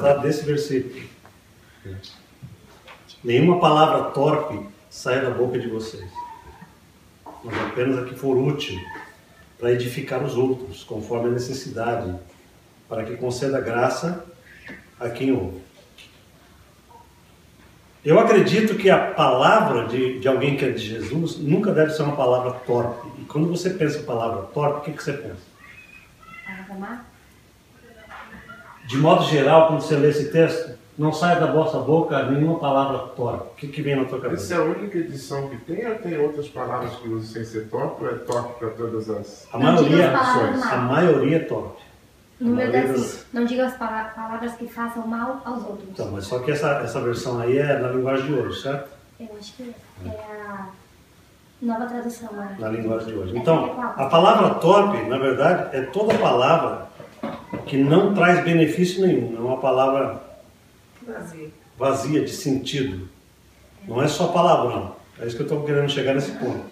tratar desse versículo. Nenhuma palavra torpe sai da boca de vocês, mas apenas a que for útil para edificar os outros, conforme a necessidade, para que conceda graça a quem ouve. Eu acredito que a palavra de alguém que é de Jesus nunca deve ser uma palavra torpe. E quando você pensa em palavra torpe, o que você pensa? Palavra má? De modo geral, quando você lê esse texto, não sai da vossa boca nenhuma palavra torpe. O que vem na tua cabeça? Essa é a única edição que tem, ou tem outras palavras que usam sem ser torpe, ou é torpe para todas as... A maioria, palavras a maioria é torpe. No meu assim, não diga as palavras que façam mal aos outros. Então, mas só que essa versão aí é na linguagem de hoje, certo? Eu acho que é a nova tradução. Né? Na linguagem de hoje. Então, a palavra torpe, na verdade, é toda palavra que não traz benefício nenhum. É uma palavra vazia de sentido. Não é só palavrão. É isso que eu estou querendo chegar nesse ponto.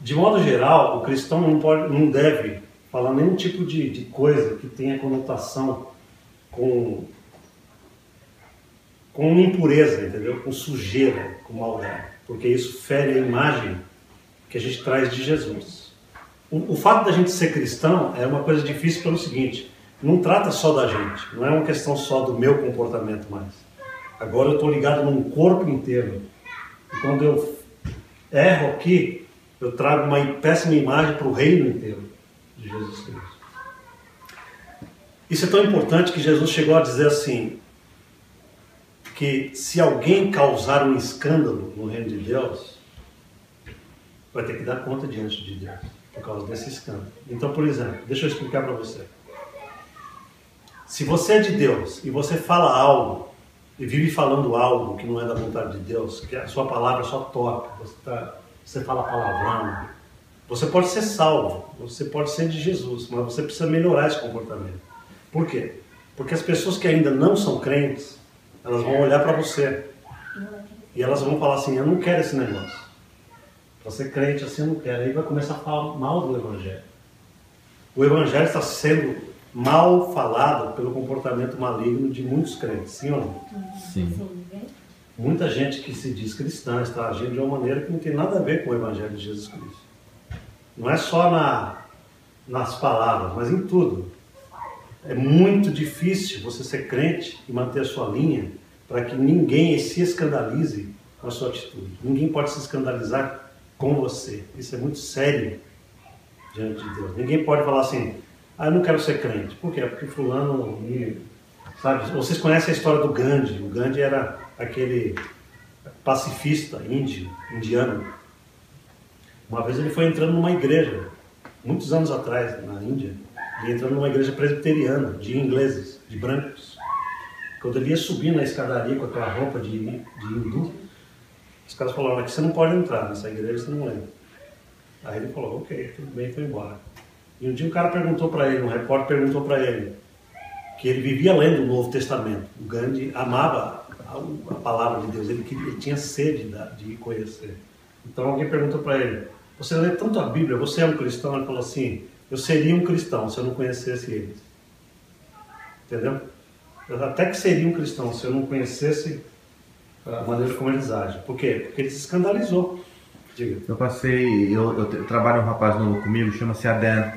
De modo geral, o cristão não deve falar nenhum tipo de coisa que tenha conotação com impureza, entendeu? Com sujeira, com maldade. Porque isso fere a imagem que a gente traz de Jesus. O fato da gente ser cristão é uma coisa difícil pelo seguinte: não trata só da gente, não é uma questão só do meu comportamento mais. Agora eu estou ligado num corpo inteiro. E quando eu erro aqui, eu trago uma péssima imagem para o reino inteiro de Jesus Cristo. Isso é tão importante que Jesus chegou a dizer assim, que se alguém causar um escândalo no reino de Deus, vai ter que dar conta diante de Deus, por causa desse escândalo. Então, por exemplo, deixa eu explicar para você. Se você é de Deus e você fala algo, e vive falando algo que não é da vontade de Deus, que a sua palavra só toca, você fala palavrão, você pode ser salvo, você pode ser de Jesus, mas você precisa melhorar esse comportamento. Por quê? Porque as pessoas que ainda não são crentes, elas vão olhar para você e elas vão falar assim: eu não quero esse negócio. Para ser crente assim, eu não quero. Aí vai começar a falar mal do Evangelho. O Evangelho está sendo mal falado pelo comportamento maligno de muitos crentes, sim ou não? Sim. Muita gente que se diz cristã está agindo de uma maneira que não tem nada a ver com o Evangelho de Jesus Cristo. Não é só nas palavras, mas em tudo. É muito difícil você ser crente e manter a sua linha para que ninguém se escandalize com a sua atitude. Ninguém pode se escandalizar com você. Isso é muito sério diante de Deus. Ninguém pode falar assim: eu não quero ser crente. Por quê? Porque fulano... Sabe? Vocês conhecem a história do Gandhi. O Gandhi era aquele pacifista indiano. Uma vez ele foi entrando numa igreja, muitos anos atrás, na Índia, ele entrando numa igreja presbiteriana, de ingleses, de brancos. Quando ele ia subir na escadaria com aquela roupa de hindu, os caras falaram: aqui você não pode entrar nessa igreja, você não entra. Aí ele falou: ok, tudo bem, foi embora. E um dia um cara perguntou para ele, um repórter perguntou para ele, que ele vivia lendo o Novo Testamento. O Gandhi amava a palavra de Deus, ele tinha sede de conhecer. Então alguém perguntou para ele: você lê tanto a Bíblia, você é um cristão? Ele falou assim: eu seria um cristão se eu não conhecesse eles. Entendeu? Eu até que seria um cristão se eu não conhecesse a maneira como eles agem. Por quê? Porque ele se escandalizou. Diga. Eu trabalho um rapaz novo comigo, chama-se Adan,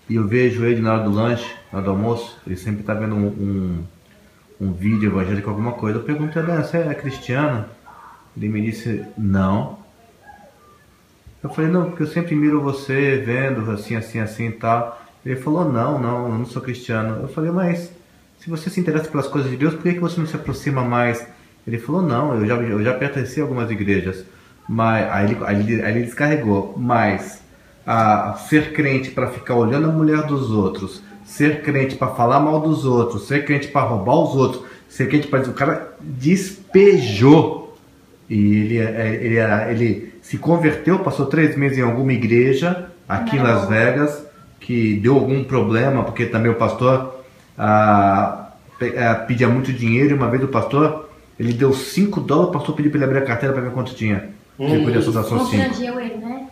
e eu vejo ele na hora do lanche, na hora do almoço, ele sempre está vendo um vídeo evangélico, alguma coisa. Eu perguntei: Adan, você é cristiano? Ele me disse: não. Eu falei: não, porque eu sempre miro você vendo assim e tal. Ele falou: não, eu não sou cristiano. Eu falei: mas se você se interessa pelas coisas de Deus, por que você não se aproxima mais? Ele falou: não, eu já pertenci a algumas igrejas. Mas aí ele descarregou: mas ser crente para ficar olhando a mulher dos outros, ser crente para falar mal dos outros, ser crente para roubar os outros, ser crente para... O cara despejou. E ele se converteu, passou 3 meses em alguma igreja aqui em Las Vegas, que deu algum problema, porque também o pastor pedia muito dinheiro, e uma vez o pastor, ele deu $5, o pastor pediu para ele abrir a carteira para ver quanto tinha. Ele podia soltar só 5. Ele, né?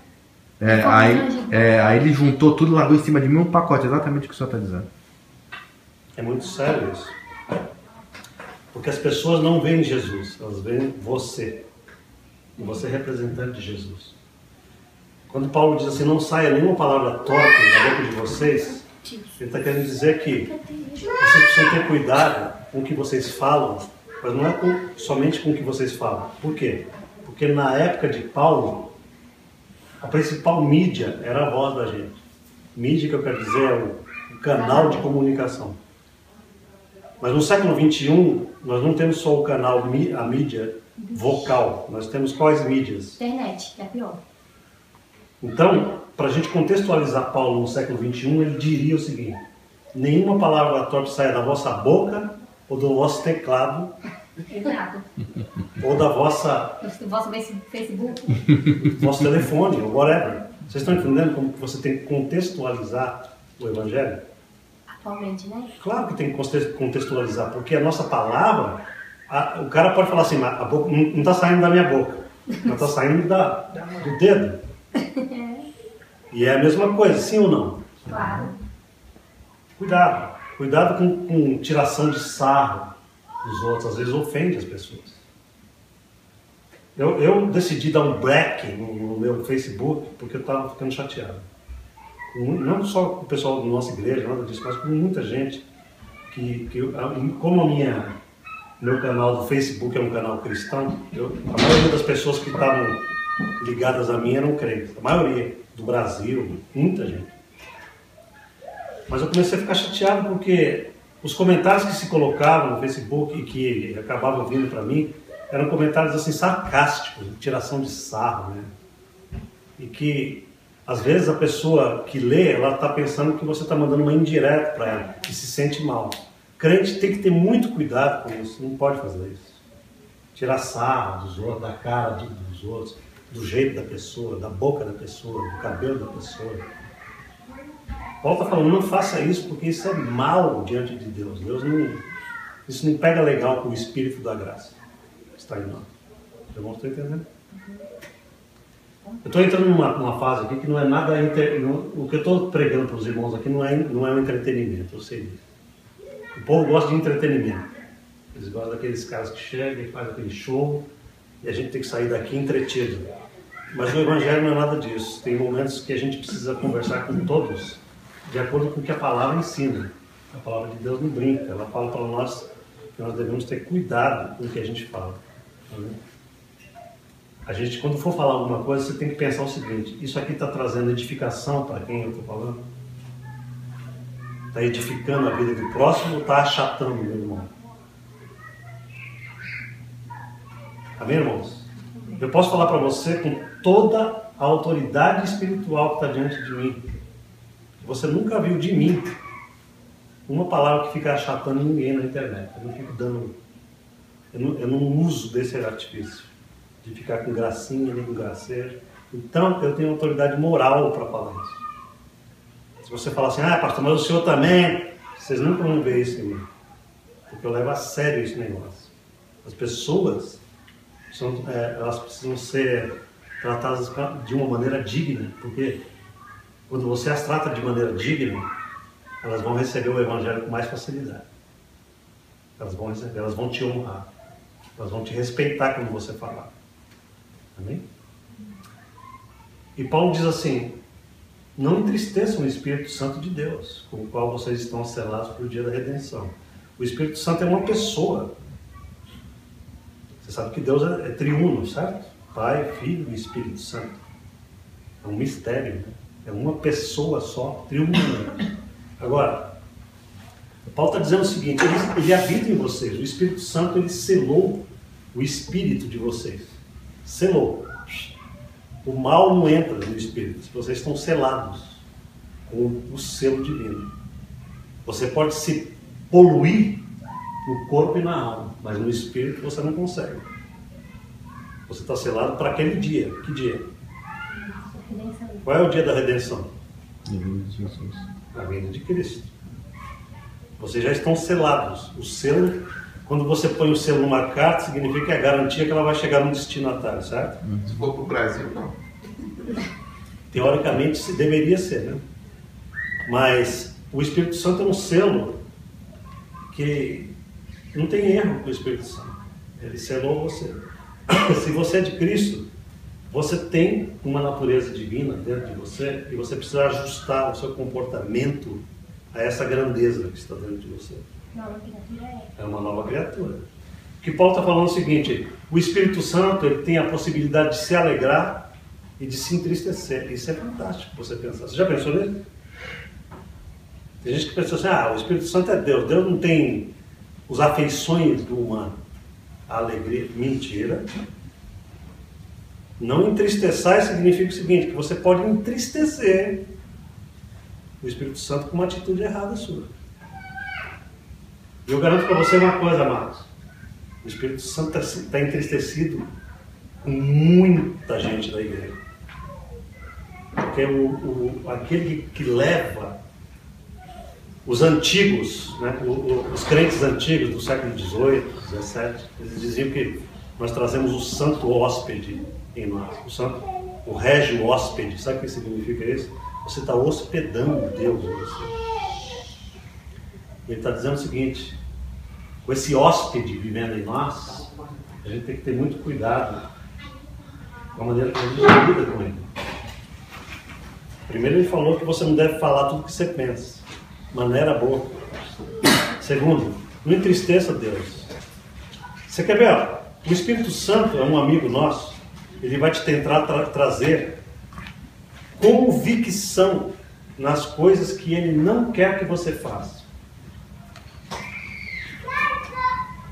Aí ele juntou tudo, largou em cima de mim um pacote, exatamente o que o senhor está dizendo. É muito sério isso. Porque as pessoas não veem Jesus, elas veem você. E você é representante de Jesus. Quando Paulo diz assim, não saia nenhuma palavra torta da boca de vocês, ele está querendo dizer que vocês precisam ter cuidado com o que vocês falam, mas não é somente com o que vocês falam. Por quê? Porque na época de Paulo, a principal mídia era a voz da gente. Mídia, que eu quero dizer, é o canal de comunicação. Mas no século XXI, nós não temos só o canal, a mídia vocal. Nós temos quais mídias? Internet, que é pior. Então, para a gente contextualizar Paulo no século XXI, ele diria o seguinte: nenhuma palavra torpe saia da vossa boca, ou do vosso teclado, Exato. ou da vossa... Do vosso Facebook. vosso telefone, ou whatever. Vocês estão entendendo como que você tem que contextualizar o Evangelho? Atualmente, né? Claro que tem que contextualizar, porque a nossa palavra, o cara pode falar assim, a boca não está saindo da minha boca, mas está saindo do dedo. E é a mesma coisa, sim ou não? Claro. Cuidado. Cuidado com tiração de sarro dos outros, às vezes ofende as pessoas. Eu decidi dar um break no meu Facebook porque eu estava ficando chateado. Não só com o pessoal da nossa igreja, nada disso, mas com muita gente como meu canal do Facebook é um canal cristão, a maioria das pessoas que estavam ligadas a mim eram crentes, a maioria do Brasil, muita gente. Mas eu comecei a ficar chateado porque os comentários que se colocavam no Facebook e que acabavam vindo para mim eram comentários assim sarcásticos, de tiração de sarro, né? E que às vezes a pessoa que lê, ela está pensando que você está mandando uma indireta para ela, que se sente mal. Crente tem que ter muito cuidado com isso, não pode fazer isso. Tirar sarro dos outros, da cara dos outros, do jeito da pessoa, da boca da pessoa, do cabelo da pessoa. Paulo está falando, não faça isso porque isso é mal diante de Deus. Isso não pega legal com o Espírito da graça. Está em nós. Irmãos, estão entendendo? Eu estou entrando numa fase aqui que não é nada... O que eu estou pregando para os irmãos aqui não é um entretenimento, eu sei disso. O povo gosta de entretenimento. Eles gostam daqueles caras que chegam e fazem aquele show e a gente tem que sair daqui entretido. Mas o Evangelho não é nada disso. Tem momentos que a gente precisa conversar com todos de acordo com o que a palavra ensina. A palavra de Deus não brinca. Ela fala para nós que nós devemos ter cuidado com o que a gente fala. A gente, quando for falar alguma coisa, você tem que pensar o seguinte: isso aqui está trazendo edificação para quem eu estou falando? Está edificando a vida do próximo ou está achatando o meu irmão? Amém, irmãos? Eu posso falar para você com toda a autoridade espiritual que está diante de mim. Você nunca viu de mim uma palavra que fica achatando ninguém na internet. Eu não fico dando... Eu não uso desse artifício de ficar com gracinha, nem com gracejo. Então, eu tenho autoridade moral para falar isso. Se você falar assim, pastor, mas o senhor também... Vocês nunca vão ver isso em mim. Porque eu levo a sério esse negócio. As pessoas, elas precisam ser tratadas de uma maneira digna. Porque quando você as trata de maneira digna, elas vão receber o Evangelho com mais facilidade. Elas vão receber, elas vão te honrar. Elas vão te respeitar quando você falar. Amém? E Paulo diz assim: não entristeçam o Espírito Santo de Deus, com o qual vocês estão selados para o dia da redenção. O Espírito Santo é uma pessoa. Você sabe que Deus é triuno, certo? Pai, Filho e Espírito Santo. É um mistério, né? É uma pessoa só, triuno. Agora, Paulo está dizendo o seguinte: ele habita em vocês. O Espírito Santo, ele selou o espírito de vocês. Selou. O mal não entra no espírito. Vocês estão selados com o selo divino. Você pode se poluir no corpo e na alma, mas no espírito você não consegue. Você está selado para aquele dia. Que dia? Qual é o dia da redenção? A vinda de Jesus. A vinda de Cristo. Vocês já estão selados. O selo, quando você põe o selo numa carta, significa que é a garantia que ela vai chegar no destinatário, certo? Se for para o Brasil, não. Teoricamente deveria ser, né? Mas o Espírito Santo é um selo que Não tem erro com o Espírito Santo. Ele selou você. Se você é de Cristo, você tem uma natureza divina dentro de você e você precisa ajustar o seu comportamento a essa grandeza que está dentro de você. Nova criatura É uma nova criatura. O que Paulo está falando é o seguinte: o Espírito Santo ele tem a possibilidade de se alegrar e de se entristecer. Isso é fantástico você pensar. Você já pensou nisso? Tem gente que pensa assim: o Espírito Santo é Deus. Deus não tem as afeições do humano. A alegria. Mentira. Não entristecer significa o seguinte: que você pode entristecer o Espírito Santo com uma atitude errada sua. E eu garanto para você uma coisa, amados: o Espírito Santo está entristecido com muita gente da igreja. Porque aquele que leva os antigos, né, os crentes antigos do século XVIII, XVII, eles diziam que nós trazemos o santo hóspede em nós. O régio hóspede. Sabe o que significa isso? Você está hospedando Deus em você. Ele está dizendo o seguinte: com esse hóspede vivendo em nós, a gente tem que ter muito cuidado com a maneira que a gente lida com ele. Primeiro, ele falou que você não deve falar tudo o que você pensa. Maneira boa. Segundo, não entristeça Deus. Você quer ver? Ó, o Espírito Santo é um amigo nosso. Ele vai te tentar trazer convicção nas coisas que ele não quer que você faça.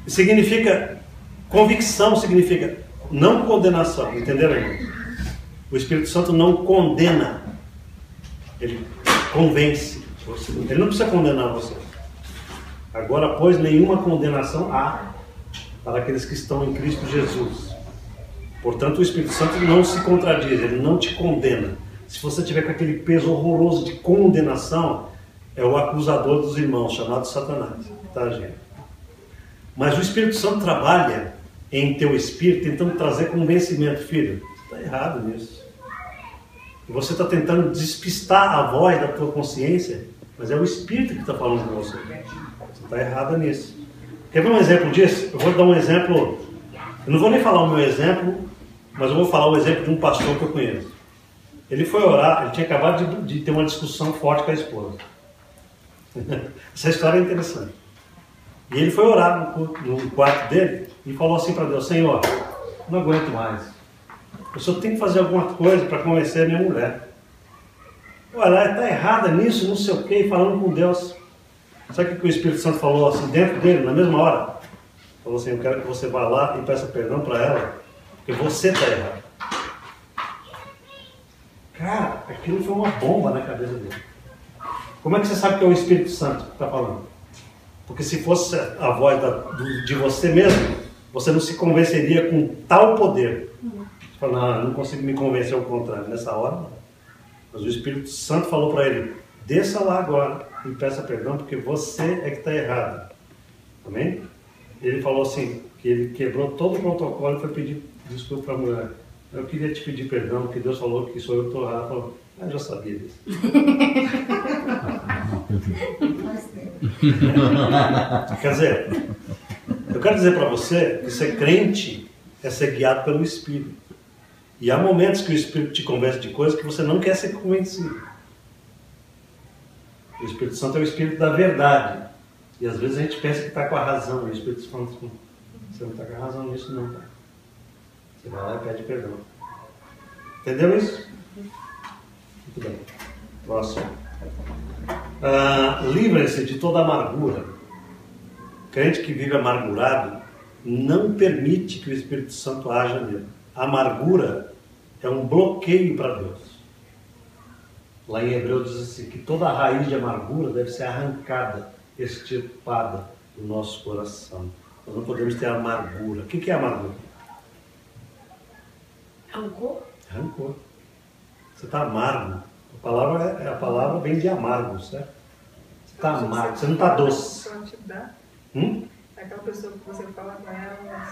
Significa, convicção significa não condenação, entenderam, irmão? O Espírito Santo não condena, ele convence. Ele não precisa condenar você. Agora, pois, nenhuma condenação há para aqueles que estão em Cristo Jesus. Portanto, o Espírito Santo não se contradiz, ele não te condena. Se você tiver com aquele peso horroroso de condenação, é o acusador dos irmãos, chamado Satanás, que está agindo. Mas o Espírito Santo trabalha em teu espírito, tentando trazer convencimento. Filho, você está errado nisso. E você está tentando despistar a voz da tua consciência, mas é o Espírito que está falando com você. Você está errado nisso. Quer ver um exemplo disso? Eu vou dar um exemplo. Eu não vou nem falar o meu exemplo, mas eu vou falar o exemplo de um pastor que eu conheço. Ele foi orar, ele tinha acabado de ter uma discussão forte com a esposa. Essa história é interessante. E ele foi orar no quarto dele e falou assim para Deus: Senhor, não aguento mais. Eu só tenho que fazer alguma coisa para convencer a minha mulher. Olha, ela está errada nisso, não sei o quê, falando com Deus. Sabe o que o Espírito Santo falou assim dentro dele, na mesma hora? Falou assim: eu quero que você vá lá e peça perdão para ela, porque você está errado. Cara, aquilo foi uma bomba na cabeça dele. Como é que você sabe que é o Espírito Santo que está falando? Porque se fosse a voz de você mesmo, você não se convenceria com tal poder. Você fala: não consigo me convencer ao contrário. Nessa hora, não. Mas o Espírito Santo falou para ele: desça lá agora e peça perdão, porque você é que está errado. Amém? Ele falou assim, que ele quebrou todo o protocolo e foi pedir desculpa para a mulher. Eu queria te pedir perdão, porque Deus falou que sou eu que estou errado. Falou: eu já sabia disso. Quer dizer, eu quero dizer para você que ser crente é ser guiado pelo Espírito. E há momentos que o Espírito te convence de coisas que você não quer ser convencido. O Espírito Santo é o Espírito da verdade. E às vezes a gente pensa que está com a razão. E o Espírito Santo fala assim: você não está com a razão nisso não, tá? Você vai lá e pede perdão. Entendeu isso? Muito bem. Próximo. Livre-se de toda amargura. Crente que vive amargurado não permite que o Espírito Santo haja nele. A amargura é um bloqueio para Deus. Lá em Hebreu diz assim, que toda a raiz de amargura deve ser arrancada, extirpada do nosso coração. Nós não podemos ter amargura. O que é amargura? Rancor? Rancor. Você está amargo. A palavra vem de amargo, certo? Você está amargo, você não está doce. Aquela pessoa que você fala com ela,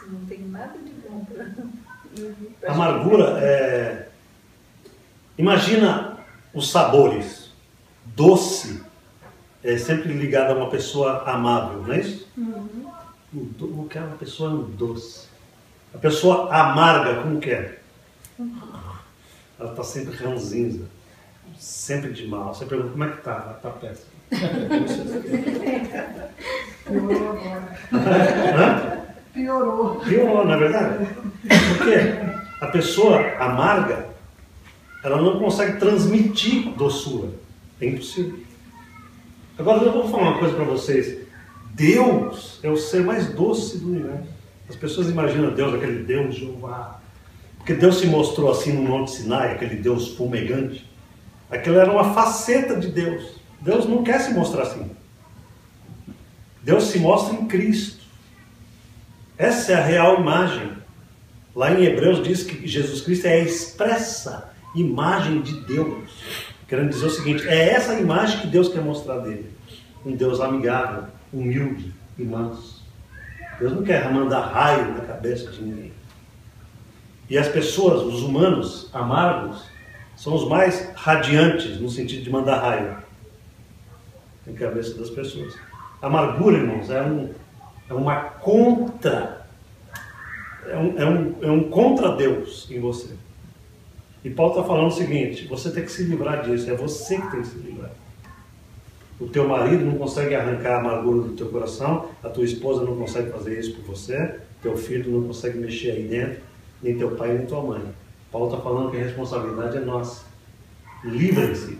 não tem nada de bom para Amargura é... Imagina os sabores. Doce é sempre ligada a uma pessoa amável, não é isso? O que é uma pessoa doce? A pessoa amarga, como que é? Ela está sempre ranzinza, sempre de mal. Você pergunta, como é que está? Ela está péssima. Piorou agora. Piorou. Piorou, não é verdade? Porque a pessoa amarga, ela não consegue transmitir doçura. É impossível. Agora eu vou falar uma coisa para vocês. Deus é o ser mais doce do universo. As pessoas imaginam Deus, aquele Deus Jeová. Porque Deus se mostrou assim no Monte Sinai, aquele Deus fumegante. Aquilo era uma faceta de Deus. Deus não quer se mostrar assim. Deus se mostra em Cristo. Essa é a real imagem. Lá em Hebreus diz que Jesus Cristo é a expressa imagem de Deus. Querendo dizer o seguinte, é essa imagem que Deus quer mostrar dele. Um Deus amigável, humilde e manso. Deus não quer mandar raio na cabeça de ninguém. E as pessoas, os humanos amargos, são os mais radiantes no sentido de mandar raio na cabeça das pessoas. A amargura, irmãos, é uma contra. É um contra Deus em você. E Paulo está falando o seguinte, você tem que se livrar disso, é você que tem que se livrar. O teu marido não consegue arrancar a amargura do teu coração, a tua esposa não consegue fazer isso por você, teu filho não consegue mexer aí dentro, nem teu pai nem tua mãe. Paulo está falando que a responsabilidade é nossa. Livrem-se.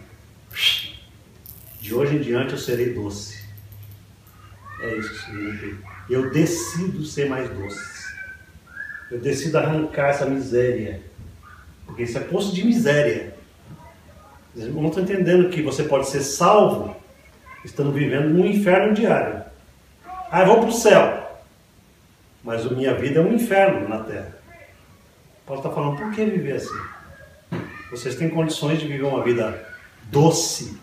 De hoje em diante eu serei doce. É isso que significa. Eu decido ser mais doce. Eu decido arrancar essa miséria. Porque isso é poço de miséria. Vocês não estão entendendo que você pode ser salvo estando vivendo num inferno diário. Ah, eu vou para o céu. Mas a minha vida é um inferno na terra. Paulo está falando, por que viver assim? Vocês têm condições de viver uma vida doce.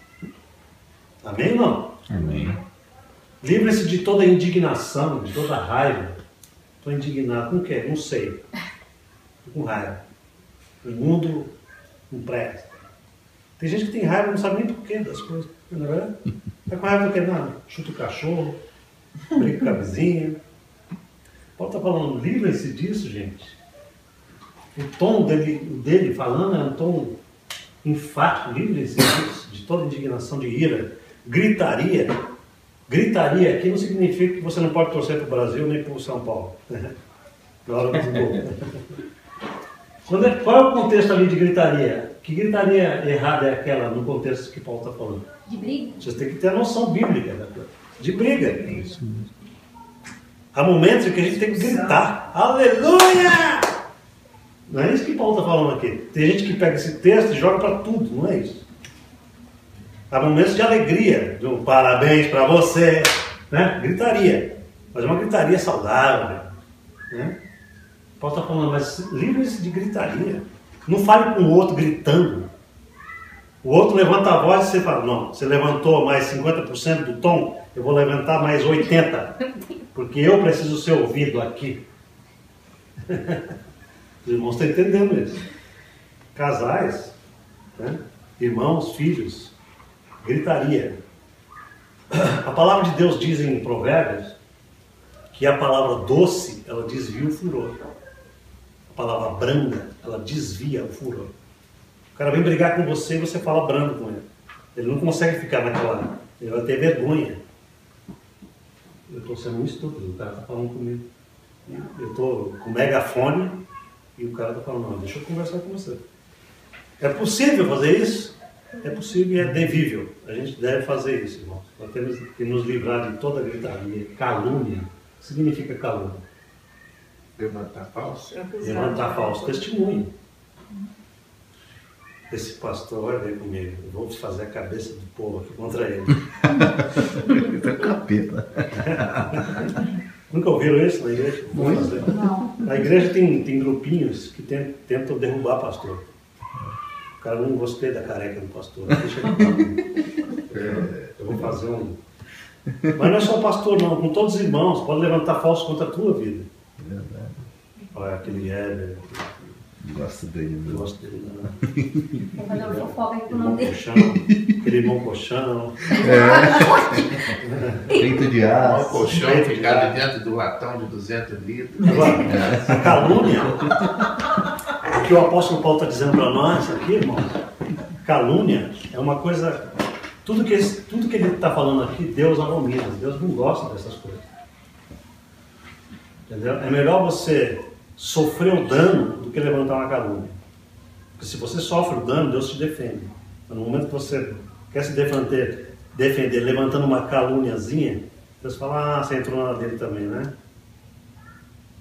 Amém ou não? Amém. Livre-se de toda indignação, de toda raiva. Estou indignado com o quê? Não sei. Estou com raiva. O mundo não presta. Tem gente que tem raiva e não sabe nem porquê das coisas. Não é verdade? Está com raiva do quê? Não, chuta o cachorro, briga com a vizinha. Paulo está falando, livre-se disso, gente. O tom dele falando é um tom enfático, livre-se disso, de toda indignação, de ira, gritaria. Gritaria aqui não significa que você não pode torcer para o Brasil nem para o São Paulo. Na hora do gol. Qual é o contexto ali de gritaria? Que gritaria errada é aquela no contexto que Paulo está falando? De briga? Vocês têm que ter a noção bíblica da coisa. De briga. Há momentos em que a gente tem que gritar. Aleluia! Não é isso que Paulo está falando aqui. Tem gente que pega esse texto e joga para tudo, não é isso. Há momentos de alegria, de um parabéns para você, né? Gritaria. Mas é uma gritaria saudável, né? Paulo está falando, mas livre-se de gritaria. Não fale com o outro gritando. O outro levanta a voz e você fala, não, você levantou mais 50% do tom, eu vou levantar mais 80%, porque eu preciso ser ouvido aqui. Os irmãos estão entendendo isso. Casais, né? Irmãos, filhos, gritaria. A palavra de Deus diz em Provérbios que a palavra doce, ela desvia o furor. A palavra branda, ela desvia o furor. O cara vem brigar com você e você fala brando com ele. Ele não consegue ficar naquela... Ele vai ter vergonha. Eu estou sendo um estúpido, o cara está falando comigo. Eu estou com megafone e o cara está falando, não, deixa eu conversar com você. É possível fazer isso? É possível e é devível. A gente deve fazer isso, irmãos. Nós temos que nos livrar de toda gritaria. Calúnia. O que significa calúnia? Levantar falso? Levantar falso testemunho. Esse pastor vai ver comigo. Eu vou fazer a cabeça do povo aqui contra ele. Isso é capeta. Nunca ouviram isso na igreja? Vou fazer. Não. Na igreja tem grupinhos que tentam derrubar pastor. O cara, não gostei da careca do pastor. Deixa ele falar. Eu vou fazer um... Mas não é só o pastor não, com todos os irmãos. Pode levantar falso contra a tua vida. Olha, aquele Heber. Gosto dele, Eu gosto dele, né? Vou fazer uma fofoca aqui com o nome dele. Aquele bom colchão. Feito de O aço. colchão ficado dentro do latão de 200 litros. Agora, a calúnia, o que o apóstolo Paulo está dizendo para nós aqui, irmão, calúnia é uma coisa, tudo que ele está falando aqui, Deus abomina, Deus não gosta dessas coisas. Entendeu? É melhor você sofrer o dano do que levantar uma calúnia. Porque se você sofre o dano, Deus te defende. Mas no momento que você quer se defender levantando uma calúniazinha, Deus fala, você entrou na dele também, né?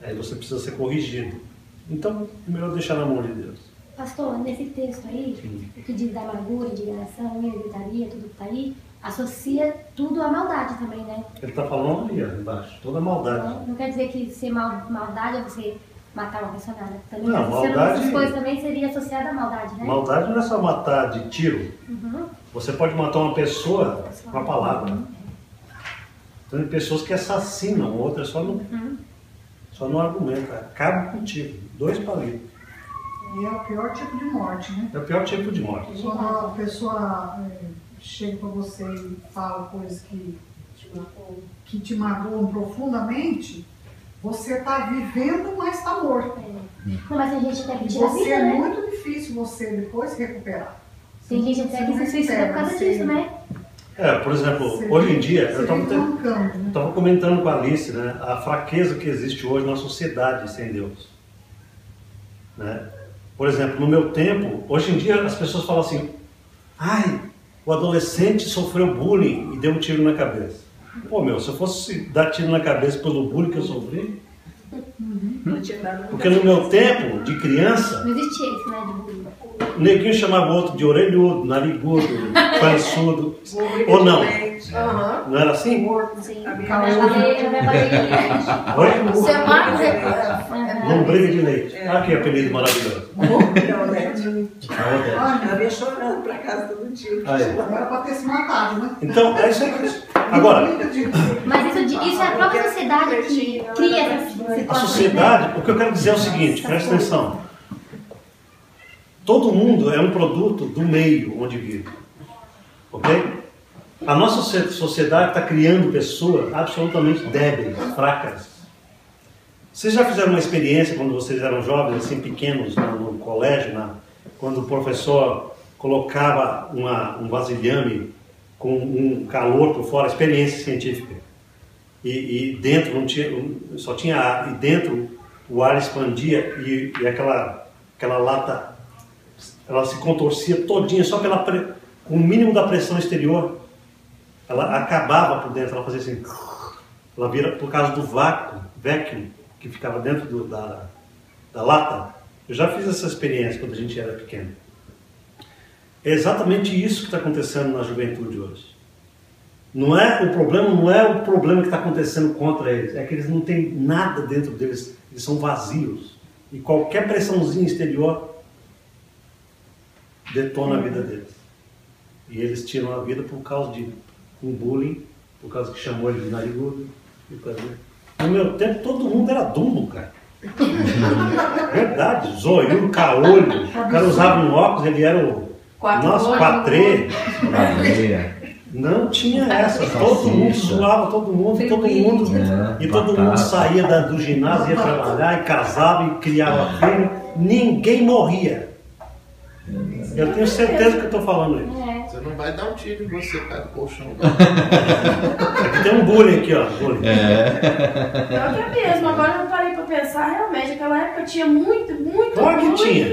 Aí você precisa ser corrigido. Então, é melhor deixar na mão de Deus. Pastor, nesse texto aí, o que diz da amargura, indignação, gritaria, tudo que tá aí, associa tudo à maldade também, né? Ele está falando ali, ó, embaixo, toda a maldade. Não quer dizer que ser maldade é você matar uma pessoa, nada. Também Não, maldade... essas coisas também seria associada à maldade, né? Maldade não é só matar de tiro. Você pode matar uma pessoa com a palavra. Então, tem pessoas que assassinam, outras só no argumento. Acaba contigo. 2 palitos. E é o pior tipo de morte, né? É o pior tipo de morte. Quando a pessoa chega para você e fala coisas que te magoam profundamente, você está vivendo, mas está morto. Não, mas tem gente até que tira a Você vida, é né? muito difícil você depois se recuperar. Tem gente até que se suicida por causa disso, né? Por exemplo, hoje em dia, eu né? estava comentando com a Alice, né, a fraqueza que existe hoje na sociedade sem Deus. Né? Por exemplo, no meu tempo, hoje em dia as pessoas falam assim, o adolescente sofreu bullying e deu um tiro na cabeça. Pô, se eu fosse dar tiro na cabeça pelo bullying que eu sofri, porque no meu tempo, de criança, não existia isso, né, de bullying. o neguinho chamava o outro de orelhudo, narigudo, pançudo, ou não? Não era assim? Sim. Oi? Seu Marcos Lombriga de leite. Olha que apelido maravilhoso. Eu vinha chorando pra casa todo dia. Era para ter se matado, né? Então, é isso aí. Agora, mas isso é a própria sociedade que cria essas situações. a sociedade, o que eu quero dizer é o seguinte, presta atenção. Todo mundo é um produto do meio onde vive. Ok? A nossa sociedade está criando pessoas absolutamente débeis, fracas. Vocês já fizeram uma experiência quando vocês eram jovens, assim, pequenos, no colégio, quando o professor colocava um vasilhame com um calor por fora, experiência científica, e dentro não tinha, só tinha ar, e dentro o ar expandia e aquela lata, ela se contorcia todinha, só com o mínimo da pressão exterior, ela acabava por dentro, ela fazia assim, ela vira por causa do vacuum que ficava dentro da lata. Eu já fiz essa experiência quando a gente era pequeno. É exatamente isso que está acontecendo na juventude hoje. O problema não é o problema que está acontecendo contra eles, é que eles não têm nada dentro deles, eles são vazios. E qualquer pressãozinha exterior detona a vida deles. E eles tiram a vida por causa de um bullying, por causa que chamou ele de narigudo. No meu tempo todo mundo era dumbo, cara. Verdade, zoiudo, caolho. O cara usava um óculos, ele era o quatrê. Não tinha essa. Todo mundo zoava todo mundo. E todo mundo saía do ginásio, ia trabalhar, e casava, e criava filho. Ninguém morria. Eu tenho certeza que eu estou falando isso. Você não vai dar um tiro em você, cara, do colchão. Aqui tem um bullying aqui, ó. Bullying. Não, que é mesmo. Agora eu parei pra pensar, realmente, naquela época tinha muito claro que bullying. tinha.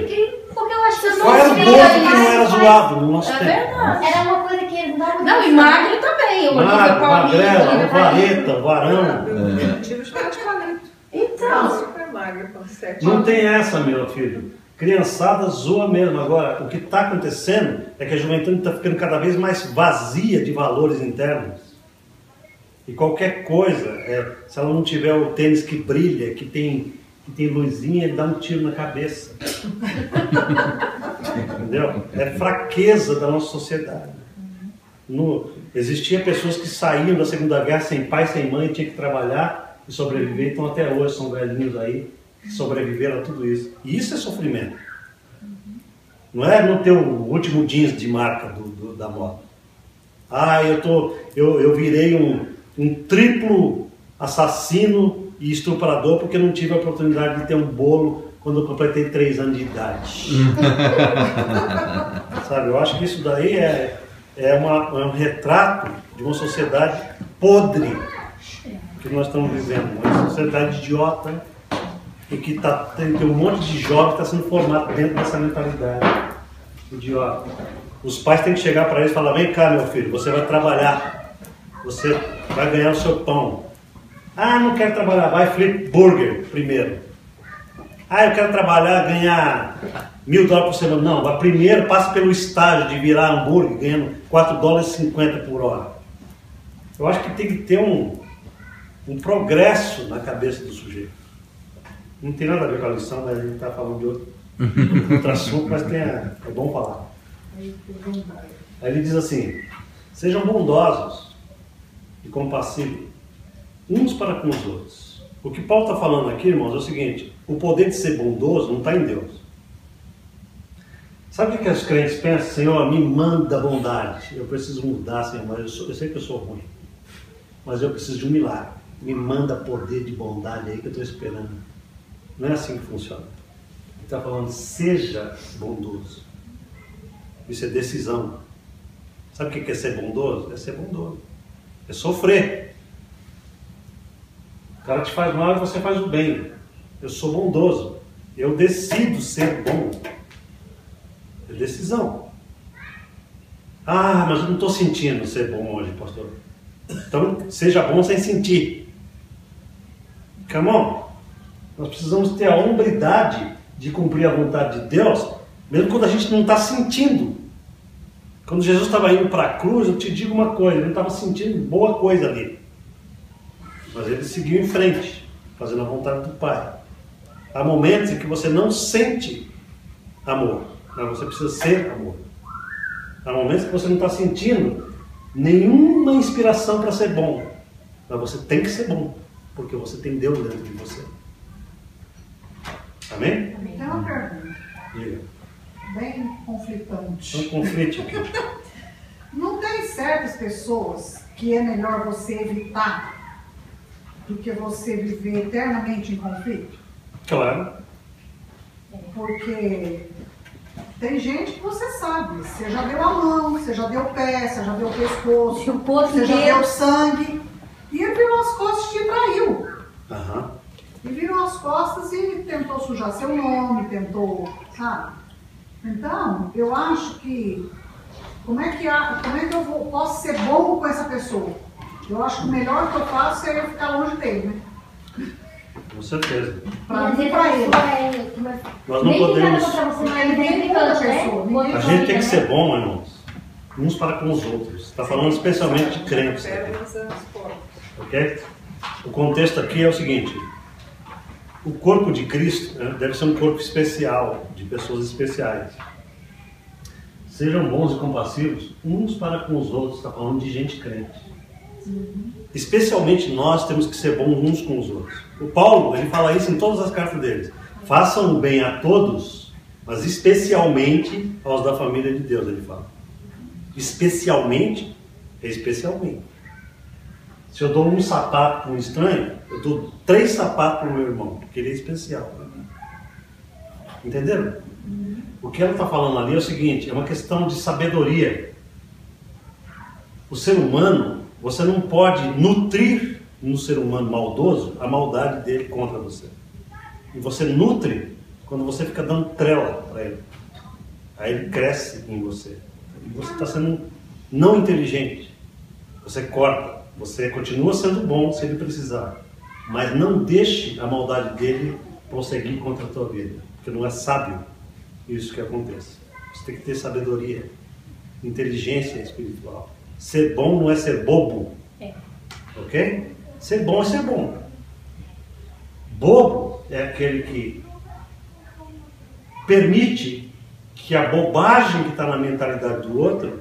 Porque eu acho que Qual era o bullying que não era zoado no nosso tempo? Verdade. Era uma coisa que eles não... Não, e magro também. Magro, magrela, vareta, varão. Eu tive chocolate de palito. Então. Super magro, com 7 Não tem essa, meu filho. Criançada zoa mesmo. Agora, o que está acontecendo é que a juventude está ficando cada vez mais vazia de valores internos. E qualquer coisa, se ela não tiver o tênis que brilha, que tem luzinha, ele dá um tiro na cabeça. Entendeu? É fraqueza da nossa sociedade. Existia pessoas que saíam da Segunda Guerra sem pai, sem mãe, tinham que trabalhar e sobreviver, então até hoje são velhinhos aí, que sobreviveram a tudo isso. E isso é sofrimento. Não é no teu último jeans de marca da moda. Ah, eu virei um triplo assassino e estuprador porque não tive a oportunidade de ter um bolo quando eu completei 3 anos de idade. Sabe, eu acho que isso daí é um retrato de uma sociedade podre que nós estamos vivendo. Uma sociedade idiota e que tem um monte de jovem que está sendo formado dentro dessa mentalidade idiota. Os pais têm que chegar para eles e falar: vem cá, meu filho, você vai trabalhar, você vai ganhar o seu pão. Ah, não quero trabalhar, vai flip burger primeiro. Ah, eu quero trabalhar, ganhar $1.000 por semana. Não, vai primeiro, passa pelo estágio de virar hambúrguer, ganhando $4,50 por hora. Eu acho que tem que ter um progresso na cabeça do sujeito. Não tem nada a ver com a lição, mas a gente está falando de outro assunto, mas é bom falar. Aí ele diz assim: sejam bondosos e compassivos uns para com os outros. O que Paulo está falando aqui, irmãos, é o seguinte: o poder de ser bondoso não está em Deus. Sabe o que os crentes pensam? Senhor, me manda bondade. Eu preciso mudar, Senhor, mas eu sei que eu sou ruim. Mas eu preciso de um milagre. Me manda poder de bondade aí que eu estou esperando. Não é assim que funciona. Ele está falando: seja bondoso. Isso é decisão. Sabe o que é ser bondoso? É ser bondoso. É sofrer. O cara te faz mal e você faz o bem. Eu sou bondoso. Eu decido ser bom. É decisão. Ah, mas eu não estou sentindo ser bom hoje, pastor. Então, seja bom sem sentir. Come on. Nós precisamos ter a hombridade de cumprir a vontade de Deus, mesmo quando a gente não está sentindo. Quando Jesus estava indo para a cruz, eu te digo uma coisa, ele não estava sentindo boa coisa ali. Mas ele seguiu em frente, fazendo a vontade do Pai. Há momentos em que você não sente amor, mas você precisa ser amor. Há momentos que você não está sentindo nenhuma inspiração para ser bom, mas você tem que ser bom, porque você tem Deus dentro de você. Amém? Tem uma pergunta. Diga. Bem conflitante. Um conflito aqui. Não tem certas pessoas que é melhor você evitar do que você viver eternamente em conflito? Claro. Porque tem gente que você sabe, você já deu a mão, você já deu o pé, você já deu o pescoço, você já deu sangue, e ele virou as costas e te traiu. Aham. E virou as costas e tentou sujar seu nome, tentou, sabe? Então, eu acho que, como é que eu posso ser bom com essa pessoa? Eu acho que o melhor que eu faço é eu ficar longe dele, né? Com certeza. Pra mim, pra ele. Nós não podemos. A gente tem que ser bom, irmãos, uns para com os outros. Está falando especialmente de crentes. Ok? O contexto aqui é o seguinte: o corpo de Cristo, né, deve ser um corpo especial, de pessoas especiais. Sejam bons e compassivos uns para com os outros. Está falando de gente crente. Especialmente nós temos que ser bons uns com os outros. O Paulo, ele fala isso em todas as cartas dele. Façam o bem a todos, mas especialmente aos da família de Deus, ele fala. Especialmente, é especialmente. Se eu dou um sapato para um estranho, eu dou 3 sapatos para o meu irmão, porque ele é especial. Entenderam? O que ela está falando ali é o seguinte: é uma questão de sabedoria. O ser humano, você não pode nutrir no ser humano maldoso a maldade dele contra você. E você nutre quando você fica dando trela para ele. Aí ele cresce em você. E você está sendo não inteligente. Você corta. Você continua sendo bom se ele precisar. Mas não deixe a maldade dele prosseguir contra a tua vida. Porque não é sábio isso que acontece. Você tem que ter sabedoria, inteligência espiritual. Ser bom não é ser bobo. Ok? Ser bom é ser bom. Bobo é aquele que permite que a bobagem que está na mentalidade do outro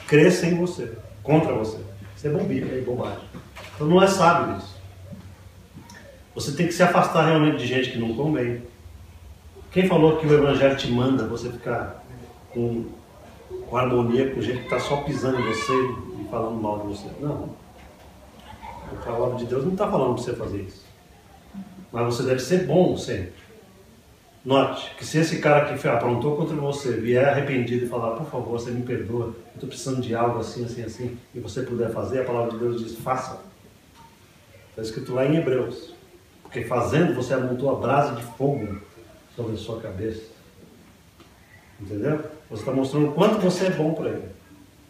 cresça em você, contra você. Isso é bobagem, é bobagem. Então não é sábio isso. Você tem que se afastar realmente de gente que não convém. Quem falou que o Evangelho te manda você ficar com harmonia com gente que está só pisando em você e falando mal de você? Não. A palavra de Deus não está falando para você fazer isso. Mas você deve ser bom sempre. Note que se esse cara que aprontou contra você vier arrependido e falar, por favor, você me perdoa, eu estou precisando de algo assim, assim, assim, e você puder fazer, a palavra de Deus diz, faça. Está escrito lá em Hebreus. Porque fazendo, você amontou a brasa de fogo sobre a sua cabeça. Entendeu? Você está mostrando o quanto você é bom para ele.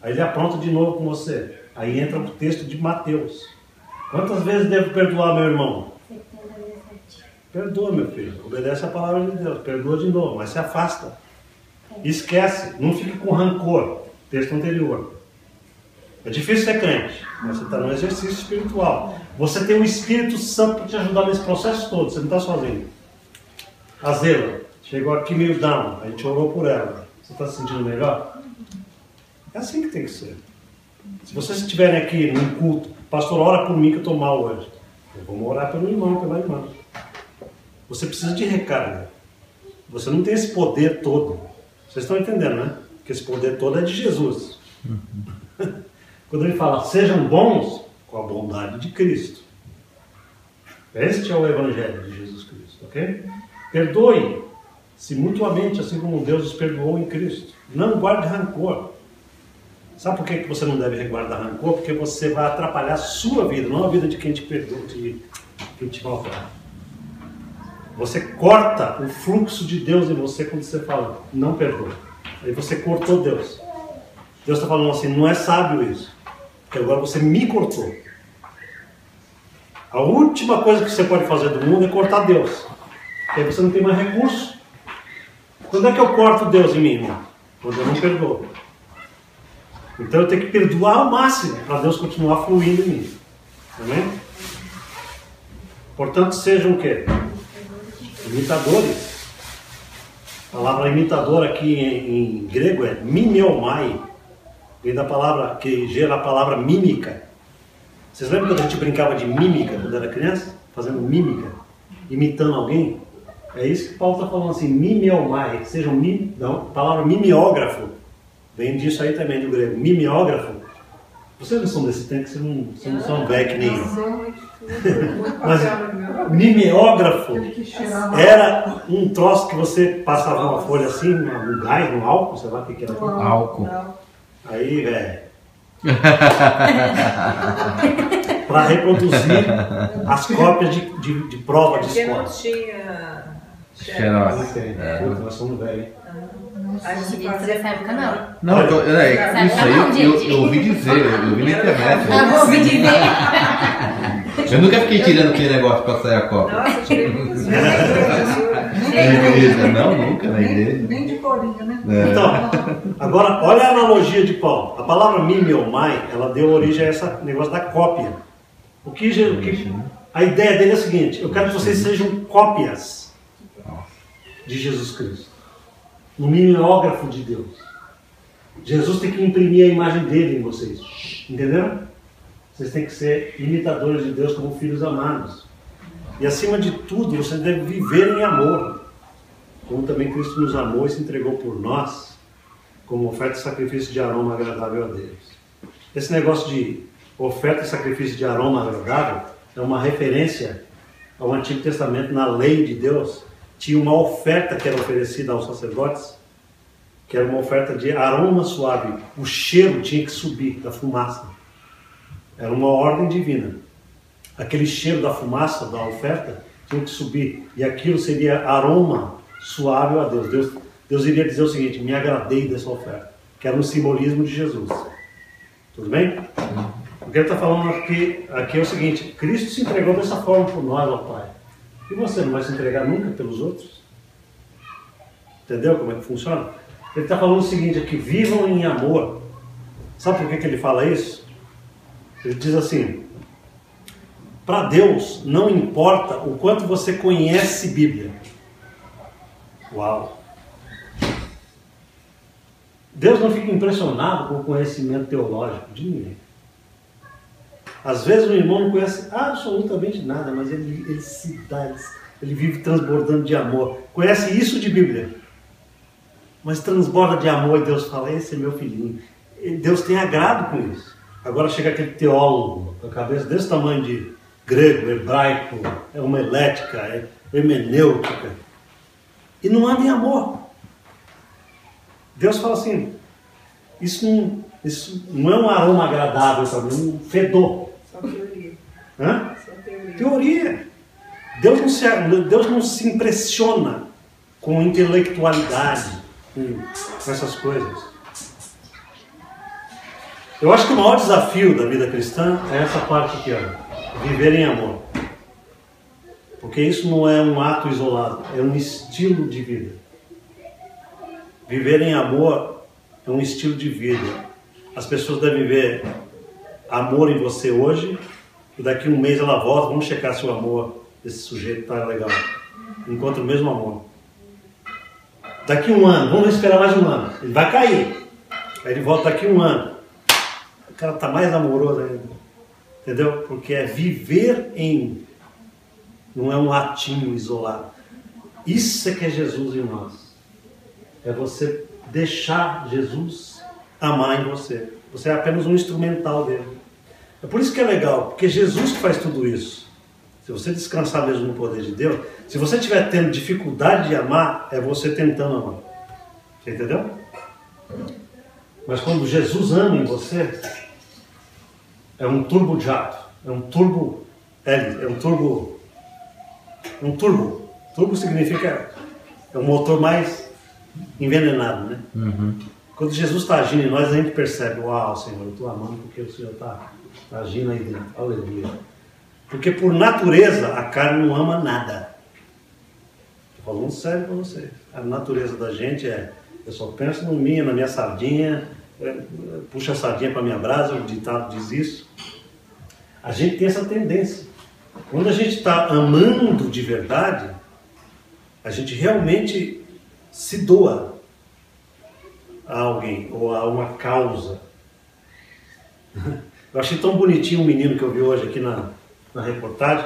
Aí ele apronta de novo com você. Aí entra o texto de Mateus. Quantas vezes devo perdoar meu irmão? Perdoa, meu filho. Obedece a palavra de Deus. Perdoa de novo, mas se afasta. Esquece. Não fique com rancor. Texto anterior. É difícil ser crente, mas você está no exercício espiritual. Você tem o Espírito Santo para te ajudar nesse processo todo. Você não está sozinho. A Zela chegou aqui meio down. A gente orou por ela. Você está se sentindo melhor? É assim que tem que ser. Se vocês estiverem aqui num culto, pastor, ora por mim que eu estou mal hoje. Vamos orar pelo irmão, pela irmã. Você precisa de recarga. Você não tem esse poder todo. Vocês estão entendendo, né? Que esse poder todo é de Jesus. Quando ele fala, sejam bons com a bondade de Cristo. Este é o Evangelho de Jesus Cristo, ok? Perdoe-se mutuamente, assim como Deus os perdoou em Cristo. Não guarde rancor. Sabe por que você não deve guardar rancor? Porque você vai atrapalhar a sua vida, não a vida de quem te perdoa, quem te maltrata. Você corta o fluxo de Deus em você quando você fala, não perdoa. Aí você cortou Deus. Deus está falando assim, não é sábio isso. Porque agora você me cortou. A última coisa que você pode fazer do mundo é cortar Deus. Porque aí você não tem mais recurso. Quando é que eu corto Deus em mim, irmão? Quando eu não perdoo. Então eu tenho que perdoar ao máximo para Deus continuar fluindo em mim. Amém? Portanto, sejam o quê? Imitadores. A palavra imitador aqui em grego é mimeomai. Vem da palavra que gera a palavra mímica. Vocês lembram quando a gente brincava de mímica quando era criança? Fazendo mímica, imitando alguém? É isso que Paulo está falando assim, mimeomai. Sejam a palavra mimeógrafo. Vem disso aí também do grego. Mimeógrafo. Vocês não são desse tempo, vocês não são velho que nem eu. Mas mimeógrafo era um troço que você passava uma folha assim, um gás, um álcool, sei lá o que era. Álcool. Aí, velho. Para reproduzir as cópias de prova de Porque escola. não tinha Xerox. Nós somos velhos. Aí você Nessa fazia época não. Não, isso aí eu ouvi dizer, eu vi na internet. Eu ouvi dizer. Eu nunca fiquei tirando aquele negócio para sair a cópia. Nossa, eu tirei muitas vezes. Na igreja, não, nunca na igreja. Nem de corinha, né? Então, agora, olha a analogia de Paulo. A palavra mimeomai, ela deu origem a esse negócio da cópia. A ideia dele é a seguinte, eu quero que vocês sejam cópias de Jesus Cristo. Um mimeógrafo de Deus. Jesus tem que imprimir a imagem dele em vocês. Entenderam? Vocês têm que ser imitadores de Deus como filhos amados. E acima de tudo, vocês devem viver em amor. Como também Cristo nos amou e se entregou por nós, como oferta e sacrifício de aroma agradável a Deus. Esse negócio de oferta e sacrifício de aroma agradável é uma referência ao Antigo Testamento. Na lei de Deus tinha uma oferta que era oferecida aos sacerdotes, que era uma oferta de aroma suave. O cheiro tinha que subir da fumaça. Era uma ordem divina. Aquele cheiro da fumaça, da oferta, tinha que subir. E aquilo seria aroma suave a Deus. Deus iria dizer o seguinte, me agradei dessa oferta. Que era um simbolismo de Jesus. Tudo bem? O que ele está falando aqui é o seguinte, Cristo se entregou dessa forma por nós, ó Pai. E você não vai se entregar nunca pelos outros? Entendeu como é que funciona? Ele está falando o seguinte aqui, vivam em amor. Sabe por que ele fala isso? Ele diz assim, para Deus não importa o quanto você conhece Bíblia. Uau! Deus não fica impressionado com o conhecimento teológico de ninguém. Às vezes o irmão não conhece absolutamente nada, mas ele se dá, ele vive transbordando de amor. Conhece isso de Bíblia, mas transborda de amor e Deus fala, esse é meu filhinho. E Deus tem agrado com isso. Agora chega aquele teólogo com a cabeça desse tamanho de grego, hebraico, homilética, hermenêutica, e não anda em amor. Deus fala assim, isso não é um aroma agradável para mim, um fedor. Só teoria. Hã? Só teoria. Teoria. Deus não se impressiona com intelectualidade, com essas coisas. Eu acho que o maior desafio da vida cristã é essa parte aqui, ó, viver em amor. Porque isso não é um ato isolado, é um estilo de vida. Viver em amor é um estilo de vida. As pessoas devem ver amor em você hoje, e daqui a um mês ela volta, vamos checar se o amor desse sujeito está legal. Encontra o mesmo amor. Daqui a um ano, vamos esperar mais um ano, ele vai cair. Aí ele volta daqui a um ano. O cara está mais amoroso ainda. Entendeu? Porque é viver em... Não é um atinho isolado. Isso é que é Jesus em nós. É você deixar Jesus amar em você. Você é apenas um instrumental dele. É por isso que é legal, porque Jesus que faz tudo isso. Se você descansar mesmo no poder de Deus, se você estiver tendo dificuldade de amar, é você tentando amar. Você entendeu? Mas quando Jesus ama em você, é um turbo-jato, é um turbo-hélice, é um turbo. Turbo significa é um motor mais envenenado, né? Uhum. Quando Jesus está agindo em nós, a gente percebe, uau, Senhor, eu estou amando porque o Senhor está agindo aí dentro. Aleluia. Porque por natureza a carne não ama nada. Estou falando sério para você. A natureza da gente é, eu só penso no minha, na minha sardinha, puxa a sardinha para minha brasa, o ditado diz isso. A gente tem essa tendência. Quando a gente está amando de verdade, a gente realmente se doa a alguém ou a uma causa. Eu achei tão bonitinho um menino que eu vi hoje aqui na reportagem,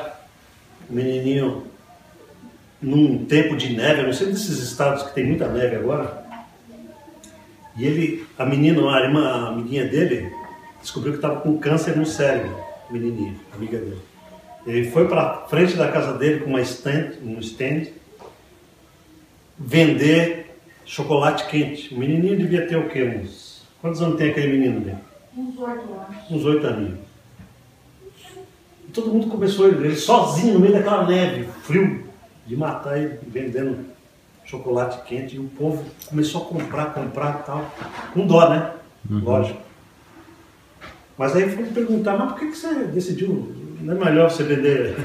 um menininho num tempo de neve, eu não sei desses estados que tem muita neve agora, e ele, a menina, a amiguinha dele, descobriu que estava com câncer no cérebro, menininha, amiga dele. Ele foi para frente da casa dele com um stand, vender chocolate quente. O menininho devia ter o quê? Quantos anos tem aquele menino dele? Uns 8 anos. Uns 8 aninhos. E todo mundo começou ele sozinho no meio daquela neve, frio, de matar ele, vendendo chocolate quente. E o povo começou a comprar e tal. Com dó, né? Uhum. Lógico. Mas aí foi perguntar, mas por que você decidiu? Não é melhor você vender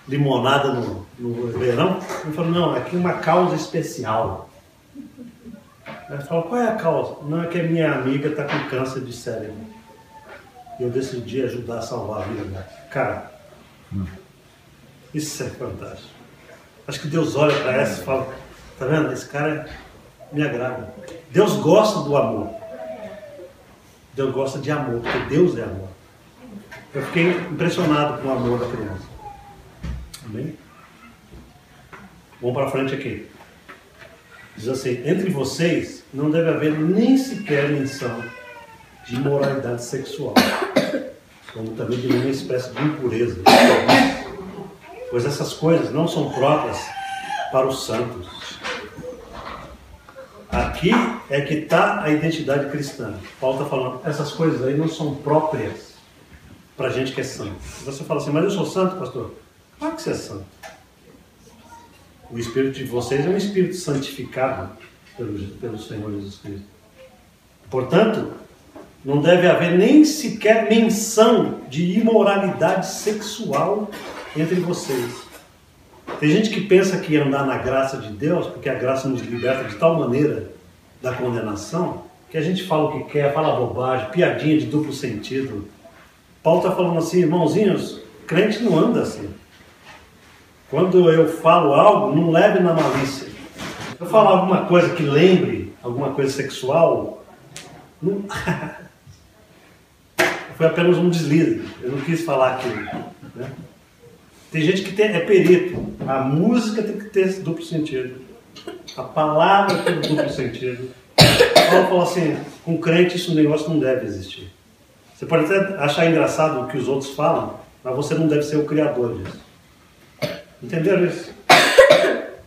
limonada no verão? Ele falou, não, aqui é uma causa especial. Ele falou, qual é a causa? Não, é que a minha amiga está com câncer de cérebro. E eu decidi ajudar a salvar a vida dela. Cara, isso é fantástico. Acho que Deus olha para essa e fala, tá vendo? Esse cara me agrada. Deus gosta do amor. Deus gosta de amor, porque Deus é amor. Eu fiquei impressionado com o amor da criança. Amém? Vamos para frente aqui. Diz assim, entre vocês não deve haver nem sequer menção de imoralidade sexual, como também de nenhuma espécie de impureza, pois essas coisas não são próprias para os santos. Aqui é que está a identidade cristã. Paulo está falando, essas coisas aí não são próprias para gente que é santo. Você fala assim, mas eu sou santo, pastor? Claro que você é santo. O espírito de vocês é um espírito santificado pelo Senhor Jesus Cristo. Portanto, não deve haver nem sequer menção de imoralidade sexual entre vocês. Tem gente que pensa que andar na graça de Deus, porque a graça nos liberta de tal maneira da condenação, que a gente fala o que quer, fala bobagem, piadinha de duplo sentido. Paulo está falando assim, irmãozinhos, crente não anda assim. Quando eu falo algo, não leve na malícia. Se eu falar alguma coisa que lembre, alguma coisa sexual, não... foi apenas um deslize. Eu não quis falar aquilo. Né? Tem gente que é perito. A música tem que ter duplo sentido. A palavra tem duplo sentido. Paulo falou assim, com crente esse negócio não deve existir. Você pode até achar engraçado o que os outros falam, mas você não deve ser o criador disso. Entenderam isso?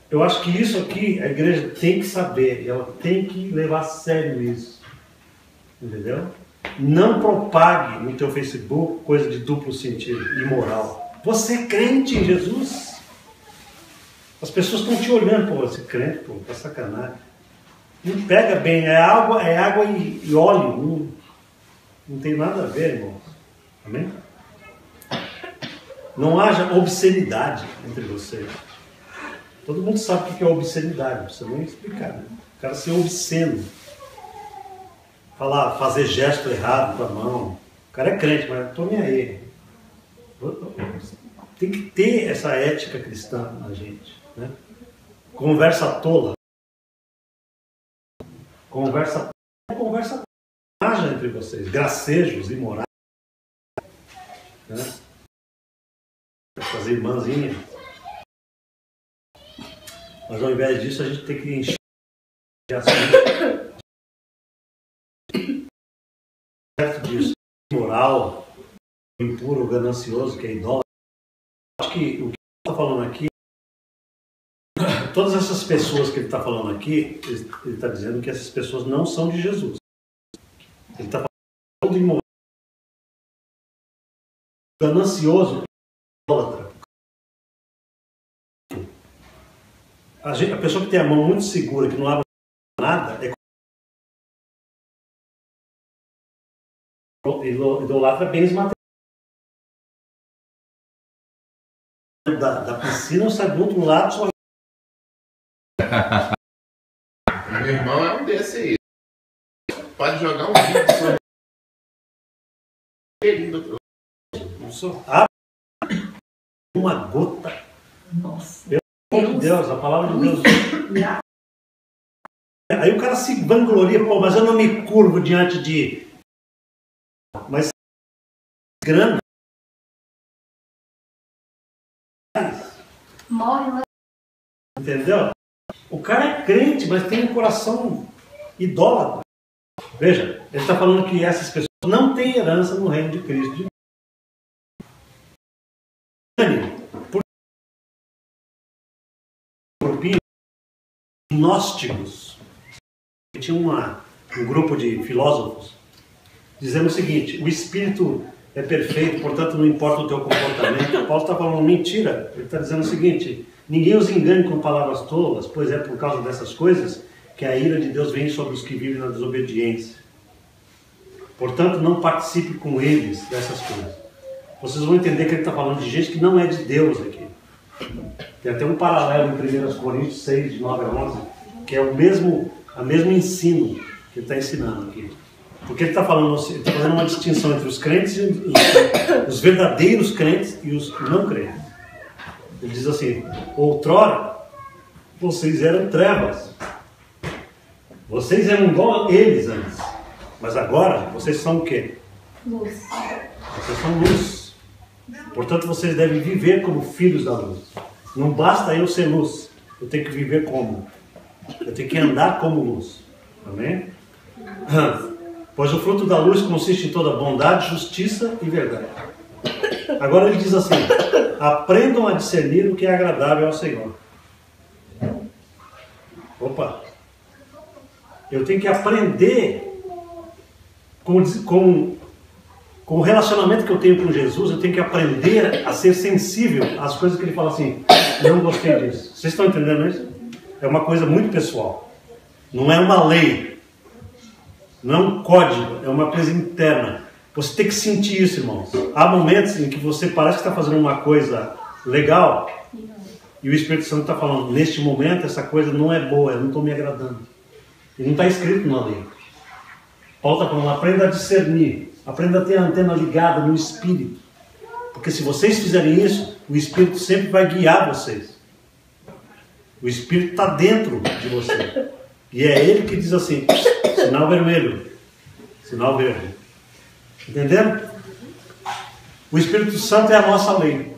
Eu acho que isso aqui a igreja tem que saber, e ela tem que levar a sério isso. Entendeu? Não propague no teu Facebook coisa de duplo sentido, imoral. Você é crente em Jesus? As pessoas estão te olhando, pô, você é crente, pô, tá sacanagem. Não pega bem, é água e óleo, não tem nada a ver, irmãos. Amém? Não haja obscenidade entre vocês. Todo mundo sabe o que é obscenidade, não precisa nem explicar. Né? O cara ser obsceno. Fazer gesto errado com a mão. O cara é crente, mas não tô nem aí. Tem que ter essa ética cristã na gente. Né? Conversa tola. Conversa haja entre vocês. Gracejos imorais. Né? Essas irmãzinhas. Mas ao invés disso a gente tem que encher de assunto. Certo disso. Moral, impuro, ganancioso, que é idólatra. Acho que o que ele está falando aqui, todas essas pessoas que ele está falando aqui, ele está dizendo que essas pessoas não são de Jesus. Ele está falando de imoral, ganancioso, idólatra. A pessoa que tem a mão muito segura, que não abre nada, é idolatra bens materiais. Da piscina sai do outro lado só. Meu irmão é um desse aí. Pode jogar um vídeo só. Abre uma gota. Nossa. Pelo amor de Deus, a palavra de Deus. Aí o cara se vangloria, pô, mas eu não me curvo diante de. Mas grana. Morre lá. Entendeu? O cara é crente, mas tem um coração idólatra. Veja, ele está falando que essas pessoas não têm herança no reino de Cristo. Por grupinho gnósticos, tinha um grupo de filósofos dizendo o seguinte: o espírito é perfeito, portanto não importa o teu comportamento. Paulo está falando mentira. Ele está dizendo o seguinte: ninguém os engane com palavras tolas, pois é por causa dessas coisas que a ira de Deus vem sobre os que vivem na desobediência. Portanto, não participe com eles dessas coisas. Vocês vão entender que ele está falando de gente que não é de Deus aqui. Tem até um paralelo em 1 Coríntios 6, de 9 a 11, que é o mesmo ensino que ele está ensinando aqui. Porque ele está fazendo uma distinção entre os crentes, os verdadeiros crentes e os não crentes. Ele diz assim: outrora vocês eram trevas, vocês eram igual a eles antes, mas agora vocês são o quê? Luz. Vocês são luz. Portanto, vocês devem viver como filhos da luz. Não basta eu ser luz, eu tenho que viver como? Eu tenho que andar como luz. Amém? Pois o fruto da luz consiste em toda bondade, justiça e verdade. Agora ele diz assim: aprendam a discernir o que é agradável ao Senhor. Opa! Eu tenho que aprender com o relacionamento que eu tenho com Jesus, eu tenho que aprender a ser sensível às coisas que ele fala assim: não gostei disso. Vocês estão entendendo isso? É uma coisa muito pessoal. Não é uma lei. Não é um código. É uma coisa interna. Você tem que sentir isso, irmãos. Há momentos em que você parece que está fazendo uma coisa legal e o Espírito Santo está falando: neste momento essa coisa não é boa, eu não estou me agradando. E não está escrito na lei. Paulo está falando: aprenda a discernir. Aprenda a ter a antena ligada no Espírito. Porque se vocês fizerem isso, o Espírito sempre vai guiar vocês. O Espírito está dentro de você. E é ele que diz assim: sinal vermelho, sinal verde. Entendendo? O Espírito Santo é a nossa lei.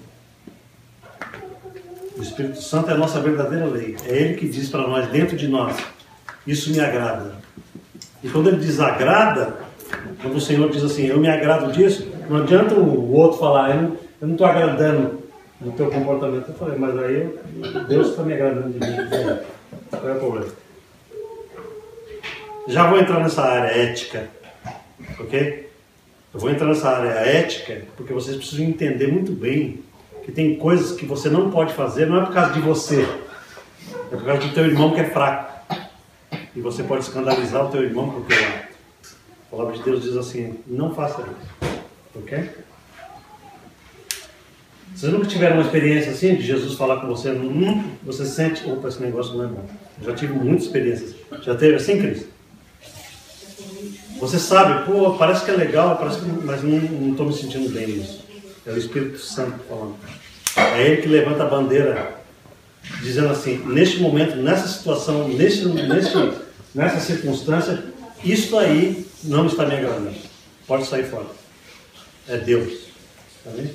O Espírito Santo é a nossa verdadeira lei. É Ele que diz para nós, dentro de nós, isso me agrada. E quando Ele desagrada, quando o Senhor diz assim, eu me agrado disso, não adianta o outro falar, eu não estou agradando do teu comportamento. Eu falei, mas aí Deus está me agradando de mim. Qual é o problema? Já vou entrar nessa área ética, ok? Eu vou entrar nessa área ética porque vocês precisam entender muito bem que tem coisas que você não pode fazer, não é por causa de você, é por causa do teu irmão que é fraco. E você pode escandalizar o teu irmão por teu lado. A palavra de Deus diz assim, não faça isso, ok? Vocês nunca tiveram uma experiência assim, de Jesus falar com você, você sente, opa, esse negócio não é bom. Eu já tive muitas experiências. Já teve assim, Cris? Você sabe, pô, parece que é legal, parece que, mas não estou me sentindo bem nisso. É o Espírito Santo falando. É Ele que levanta a bandeira, dizendo assim, neste momento, nessa situação, nessa circunstância, isto aí não está me agradando. Pode sair fora. É Deus. Tá vendo?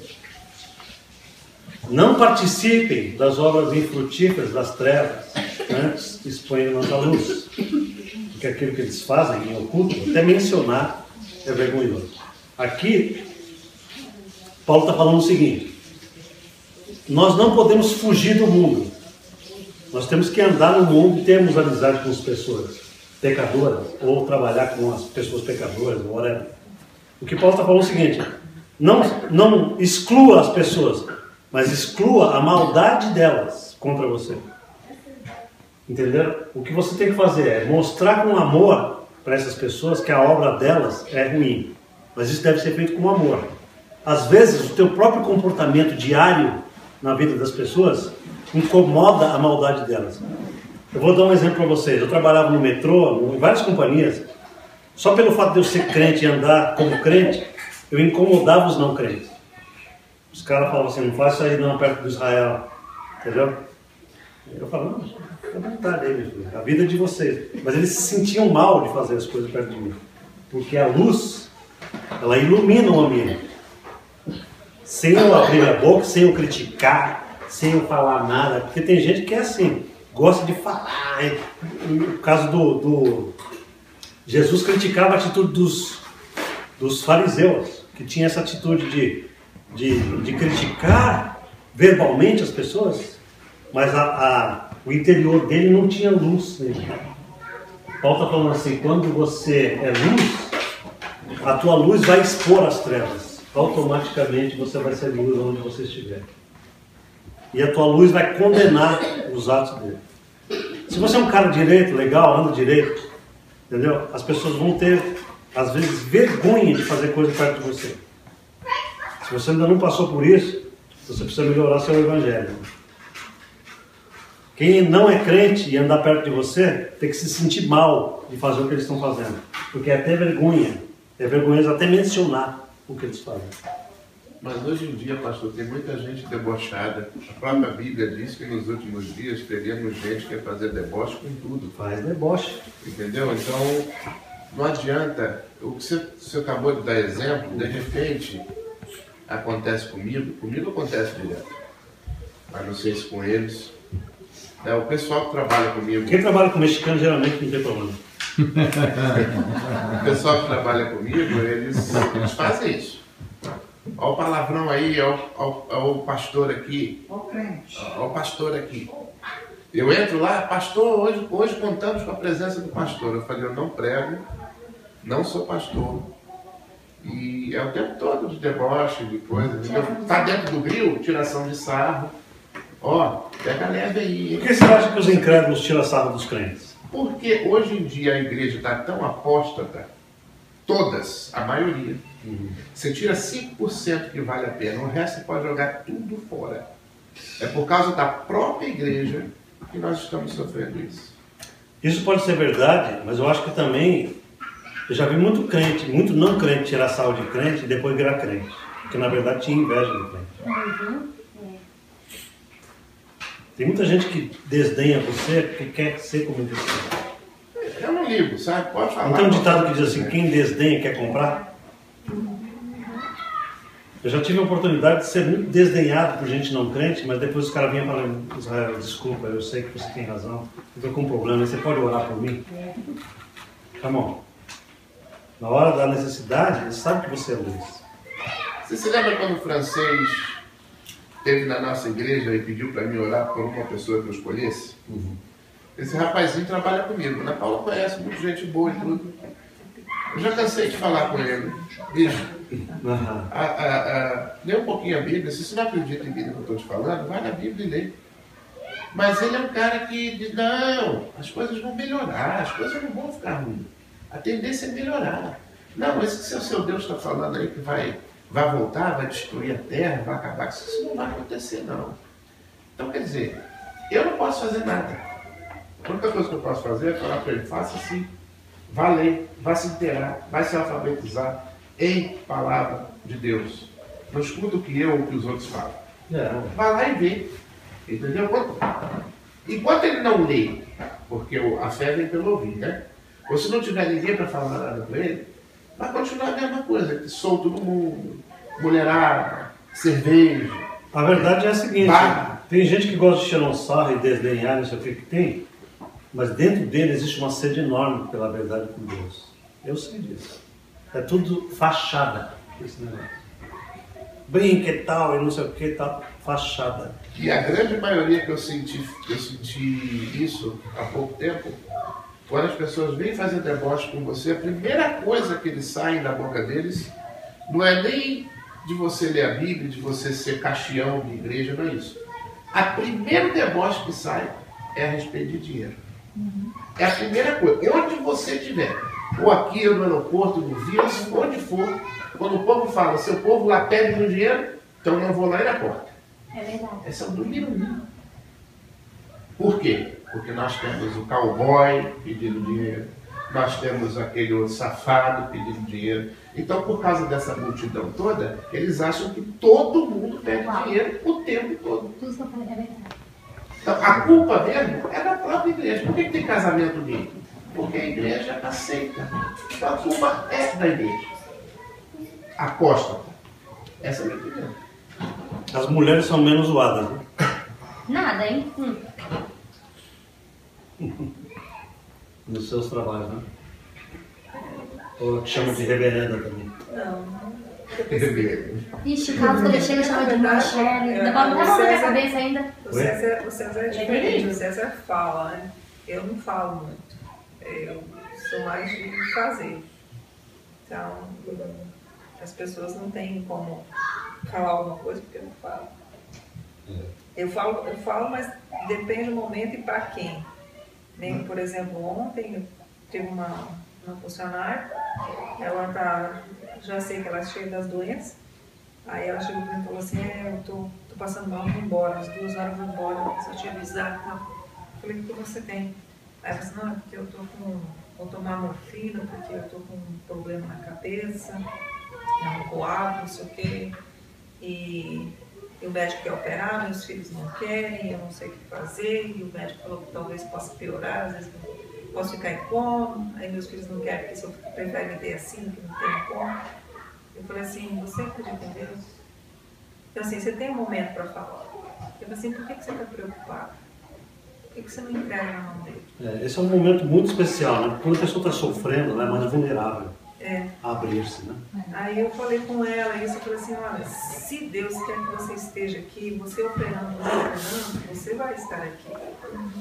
Não participem das obras infrutíferas das trevas, antes exponham-nas à luz. Porque aquilo que eles fazem em oculto, até mencionar, é vergonhoso. Aqui, Paulo está falando o seguinte, nós não podemos fugir do mundo. Nós temos que andar no mundo e termos amizade com as pessoas pecadoras, ou trabalhar com as pessoas pecadoras, ou whatever. O que Paulo está falando é o seguinte, não exclua as pessoas, mas exclua a maldade delas contra você. Entenderam? O que você tem que fazer é mostrar com amor para essas pessoas que a obra delas é ruim. Mas isso deve ser feito com amor. Às vezes, o teu próprio comportamento diário na vida das pessoas incomoda a maldade delas. Eu vou dar um exemplo para vocês. Eu trabalhava no metrô, em várias companhias. Só pelo fato de eu ser crente e andar como crente, eu incomodava os não crentes. Os caras falavam assim, não faz isso aí não, perto do Israel. Entendeu? Eu falava, não, fica à vontade aí, meu filho. A vida é de vocês. Mas eles se sentiam mal de fazer as coisas perto de mim. Porque a luz, ela ilumina o ambiente. Sem eu abrir a boca, sem eu criticar, sem eu falar nada. Porque tem gente que é assim, gosta de falar. No caso do Jesus criticava a atitude dos fariseus, que tinha essa atitude de criticar verbalmente as pessoas, mas o interior dele não tinha luz nele. Paulo está falando assim, quando você é luz, a tua luz vai expor as trevas. Automaticamente você vai ser luz onde você estiver. E a tua luz vai condenar os atos dele. Se você é um cara direito, legal, anda direito, entendeu? As pessoas vão ter, às vezes, vergonha de fazer coisa perto de você. Se você ainda não passou por isso, você precisa melhorar seu evangelho. Quem não é crente e andar perto de você, tem que se sentir mal de fazer o que eles estão fazendo. Porque é até vergonha. É vergonhoso até mencionar o que eles fazem. Mas hoje em dia, pastor, tem muita gente debochada. A própria Bíblia diz que nos últimos dias teríamos gente que ia fazer deboche com tudo. Faz deboche. Entendeu? Então, não adianta. O que você acabou de dar exemplo, de repente, acontece comigo acontece direto. Mas não sei se com eles. O pessoal que trabalha comigo. Quem trabalha com mexicano geralmente não tem problema. O pessoal que trabalha comigo, eles fazem isso. Olha o palavrão aí, olha o pastor aqui. Ó crente. Olha o pastor aqui. Eu entro lá, pastor, hoje contamos com a presença do pastor. Eu falei, eu não prego, não sou pastor. E é o tempo todo de deboche, de coisa. Está dentro do grill, tiração de sarro. Ó, pega leve aí. Por que você acha que os incrédulos tiram sarro dos crentes? Porque hoje em dia a igreja está tão apóstata, todas, a maioria. Você tira 5% que vale a pena, o resto você pode jogar tudo fora. É por causa da própria igreja que nós estamos sofrendo isso. Isso pode ser verdade, mas eu acho que também, eu já vi muito crente, muito não crente tirar sarro de crente e depois virar crente. Porque na verdade tinha inveja do crente. Tem muita gente que desdenha você porque quer ser como você. Eu não ligo, sabe? Pode falar. Não tem um ditado que diz assim, quem desdenha quer comprar? Eu já tive a oportunidade de ser muito desdenhado por gente não crente, mas depois os caras vinham falando, Israel, desculpa, eu sei que você tem razão, eu estou com um problema, você pode orar por mim? Come on. Na hora da necessidade, ele sabe que você é luz. Você se lembra quando o francês esteve na nossa igreja e pediu para mim orar por uma pessoa que eu escolhesse? Uhum. Esse rapazinho trabalha comigo. Ana Paula conhece, muita gente boa e tudo. Eu já cansei de falar com ele. Bicho, lê um pouquinho a Bíblia. Se você não acredita em Bíblia que eu estou te falando, vai na Bíblia e lê. Mas ele é um cara que diz, não, as coisas vão melhorar, as coisas não vão ficar ruins. A tendência é melhorar. Não, esse que o seu Deus está falando aí que vai voltar, vai destruir a terra, vai acabar com isso, não vai acontecer não. Então quer dizer, eu não posso fazer nada. A única coisa que eu posso fazer é falar para ele, faça assim, vá ler, vá se inteirar, vai se alfabetizar em palavra de Deus. Não escuta o que eu ou o que os outros falam. Vai lá e vê. Entendeu? Enquanto ele não lê, porque a fé vem pelo ouvir, né? Ou se não tiver ninguém para falar nada com ele, vai continuar a mesma coisa, que solto no mundo, mulherada, cerveja. A verdade é a seguinte, tem gente que gosta de tirar um sarro e desdenhar, não sei o que tem, mas dentro dele existe uma sede enorme pela verdade com Deus. Eu sei disso. É tudo fachada, esse negócio. Brinca e tal, e não sei o que, tal, fachada. E a grande maioria que eu senti isso há pouco tempo, quando as pessoas vêm fazer deboche com você, a primeira coisa que eles saem da boca deles não é nem de você ler a Bíblia, de você ser caxião de igreja, não é isso. A primeiro deboche que sai é a respeito de dinheiro. É a primeira coisa. Onde você estiver, ou aqui, ou no aeroporto, no Vila, onde for, quando o povo fala, seu povo lá pede meu dinheiro, então eu vou lá e na porta. É verdade. Esse é o número 1. Por quê? Porque nós temos o cowboy pedindo dinheiro, nós temos aquele outro safado pedindo dinheiro. Então, por causa dessa multidão toda, eles acham que todo mundo pede dinheiro o tempo todo. Tudo que eu falei é verdade. Então, a culpa mesmo é da própria igreja. Por que tem casamento gay? Porque a igreja aceita. Então, a culpa é da igreja. Apóstata. Essa é a minha opinião. As mulheres são menos zoadas, né? Nada, hein? Nos seus trabalhos, né? Ou te chamam de reverenda também. Não. Ixi, Carlos, quando eu chego, chama de Michele. Ainda bota na mão na minha cabeça ainda. O César é diferente, o César fala, né? Eu não falo muito. Eu sou mais de fazer. Então, as pessoas não têm como falar alguma coisa porque eu não falo. Eu falo, mas depende do momento e para quem. Nem, por exemplo, ontem eu tive uma funcionária, ela tá, já sei que ela é cheia das doenças, aí ela chegou para mim e falou assim, eu tô passando mal, vou embora, às 2 horas eu vou embora, só te avisar e tal. Eu falei, o que você tem? Aí ela disse, não, é porque eu vou tomar morfina, porque eu tô com um problema na cabeça, é um coágulo, não sei o quê, e o médico quer operar, meus filhos não querem, eu não sei o que fazer, e o médico falou que talvez possa piorar, às vezes posso ficar em coma, aí meus filhos não querem, porque se eu prefiro me ter assim, que não tem coma. Eu falei assim, você acredita em Deus? Então assim, você tem um momento para falar. Eu falei assim, por que você está preocupado? Por que você não entrega na mão dele? Esse é um momento muito especial, né? Quando a pessoa está sofrendo, ela é mais vulnerável a abrir-se, né? Aí eu falei com ela isso, eu falei assim, olha, se Deus quer que você esteja aqui, você operando, você vai estar aqui.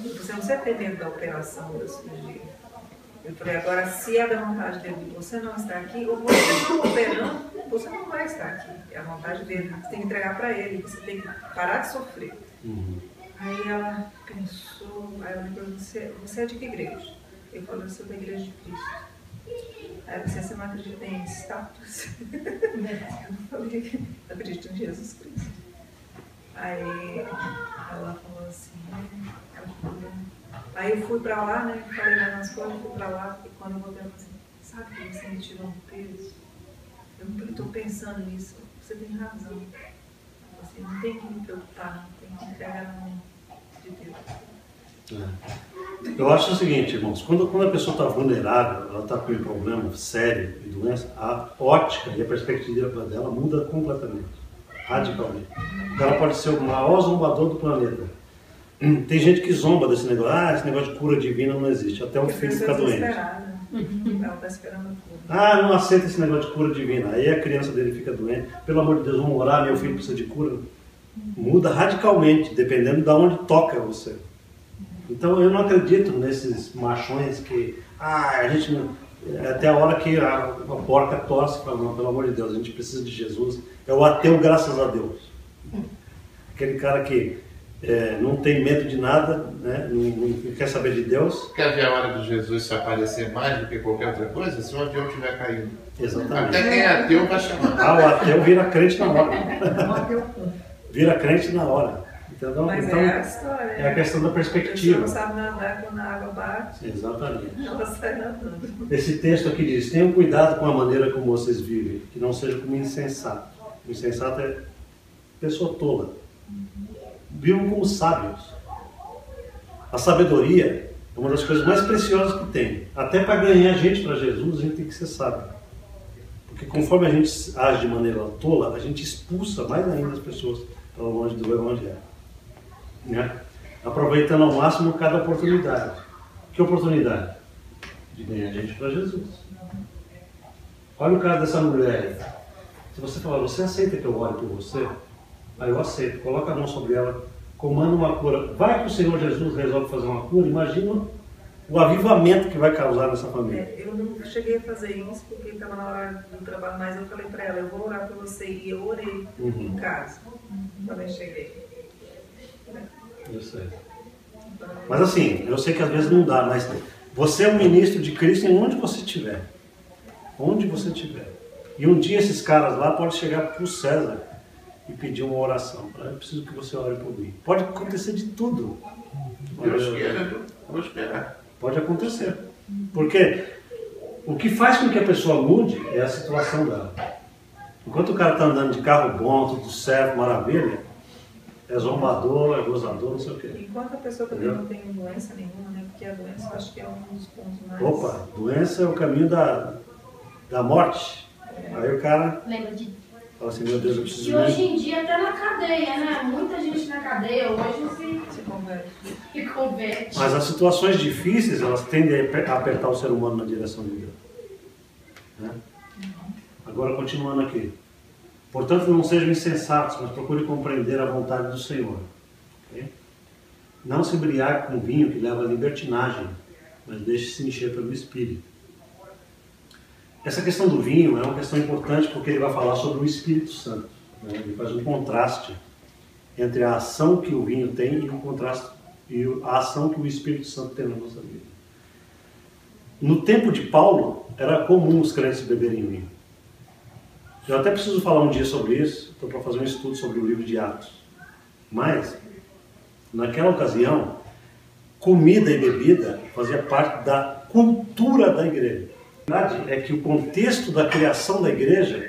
Você não precisa ter medo da operação da cirurgia. Eu falei, agora se é da vontade dele de você não estar aqui, ou você não operando, você não vai estar aqui. É a vontade dele, você tem que entregar para ele, você tem que parar de sofrer. Aí ela pensou, aí eu falei, você é de que igreja? Eu falei, eu sou da igreja de Cristo. Aí você não acredita em status? Eu falei, eu acredito em Jesus Cristo. Aí ela falou assim, aí eu fui pra lá, né? Falei nas coisas, fui pra lá, porque quando eu voltei, eu falei assim, sabe que você me tirou um peso? Eu não estou pensando nisso, você tem razão. Assim, não tem que me preocupar, não tem que entregar na mão de Deus. Eu acho o seguinte, irmãos, quando a pessoa está vulnerável, ela está com um problema sério e doença, a ótica e a perspectiva dela muda completamente, radicalmente. Ela pode ser o maior zombador do planeta. Tem gente que zomba desse negócio, esse negócio de cura divina não existe, até o filho ficar doente. Ela está esperando a Ah, cura. não aceita esse negócio de cura divina. Aí a criança dele fica doente. Pelo amor de Deus, vamos orar, meu filho precisa de cura. Muda radicalmente, dependendo de onde toca você. Então eu não acredito nesses machões que, a gente não, até a hora que a porca torce e fala, não, pelo amor de Deus, a gente precisa de Jesus. É o ateu, graças a Deus. Aquele cara que não tem medo de nada, né? Não quer saber de Deus. Quer ver a hora de Jesus se aparecer mais do que qualquer outra coisa? Se um avião estiver caindo. Exatamente. Até quem é ateu vai chamar. O ateu vira crente na hora. Um ateu. Vira crente na hora. Entendeu? Mas então, é a história. é a questão da A pessoa perspectiva. não sabe nadar quando a água bate, Exatamente. ela sai nadando. Esse texto aqui diz, tenham cuidado com a maneira como vocês vivem, que não seja como insensato. O insensato é pessoa tola. Vivam como sábios. A sabedoria é uma das coisas mais preciosas que tem. Até para ganhar gente para Jesus, a gente tem que ser sábio. Porque conforme a gente age de maneira tola, a gente expulsa mais ainda as pessoas para longe do Evangelho. Né? Aproveitando ao máximo cada oportunidade. Que oportunidade? De ganhar gente para Jesus. Olha o caso dessa mulher. Se você falar, você aceita que eu ore por você? Aí eu aceito. Coloca a mão sobre ela, comanda uma cura. Vai que o Senhor Jesus resolve fazer uma cura, imagina o avivamento que vai causar nessa família. Eu não cheguei a fazer isso porque estava na hora do trabalho, mas eu falei para ela, eu vou orar por você, e eu orei em casa quando eu cheguei. Eu sei. Mas assim, eu sei que às vezes não dá, mas você é um ministro de Cristo em onde você estiver. Onde você estiver. E um dia esses caras lá podem chegar para o César e pedir uma oração. Eu preciso que você ore por mim. Pode acontecer de tudo. Deus queira, vou esperar. Pode acontecer. Porque o que faz com que a pessoa mude é a situação dela. Enquanto o cara está andando de carro bom, tudo certo, maravilha, é zombador, é gozador, não sei o quê. Enquanto a pessoa também não tem doença nenhuma, né? Porque a doença eu acho que é um dos pontos mais... Opa, doença é o caminho da morte. Aí o cara Lembra de... fala assim, meu Deus, eu preciso E hoje em dia até na cadeia, né? Muita gente na cadeia hoje se converte. Mas as situações difíceis, elas tendem a apertar o ser humano na direção de Deus. Né? Agora, continuando aqui. Portanto, não sejam insensatos, mas procure compreender a vontade do Senhor. Okay? Não se embriague com vinho que leva à libertinagem, mas deixe-se encher pelo Espírito. Essa questão do vinho é uma questão importante porque ele vai falar sobre o Espírito Santo. Né? Ele faz um contraste entre a ação que o vinho tem e o contraste e a ação que o Espírito Santo tem na nossa vida. No tempo de Paulo, era comum os crentes beberem vinho. Eu até preciso falar um dia sobre isso, estou para fazer um estudo sobre o livro de Atos. Mas, naquela ocasião, comida e bebida fazia parte da cultura da igreja. A verdade é que o contexto da criação da igreja,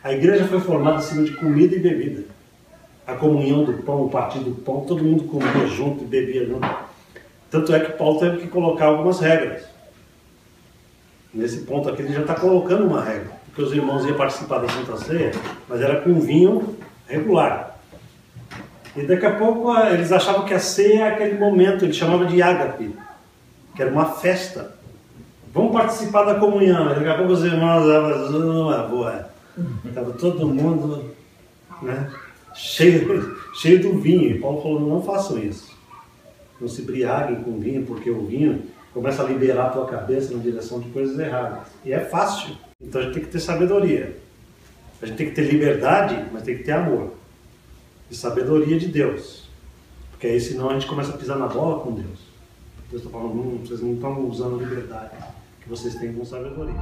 a igreja foi formada em cima de comida e bebida. A comunhão do pão, o partir do pão, todo mundo comia junto e bebia junto. Tanto é que Paulo teve que colocar algumas regras. Nesse ponto aqui ele já está colocando uma regra. Porque os irmãos iam participar da Santa Ceia, mas era com vinho regular. E daqui a pouco eles achavam que a ceia era aquele momento, ele chamava de ágape, que era uma festa. Vamos participar da comunhão. E daqui a pouco os irmãos estava todo mundo, né, cheio do vinho. E Paulo falou, não façam isso. Não se embriaguem com vinho, porque o vinho começa a liberar a tua cabeça na direção de coisas erradas. E é fácil. Então a gente tem que ter sabedoria. A gente tem que ter liberdade, mas tem que ter amor. E sabedoria de Deus. Porque aí senão a gente começa a pisar na bola com Deus. Deus está falando, vocês não estão usando a liberdade que vocês têm com sabedoria.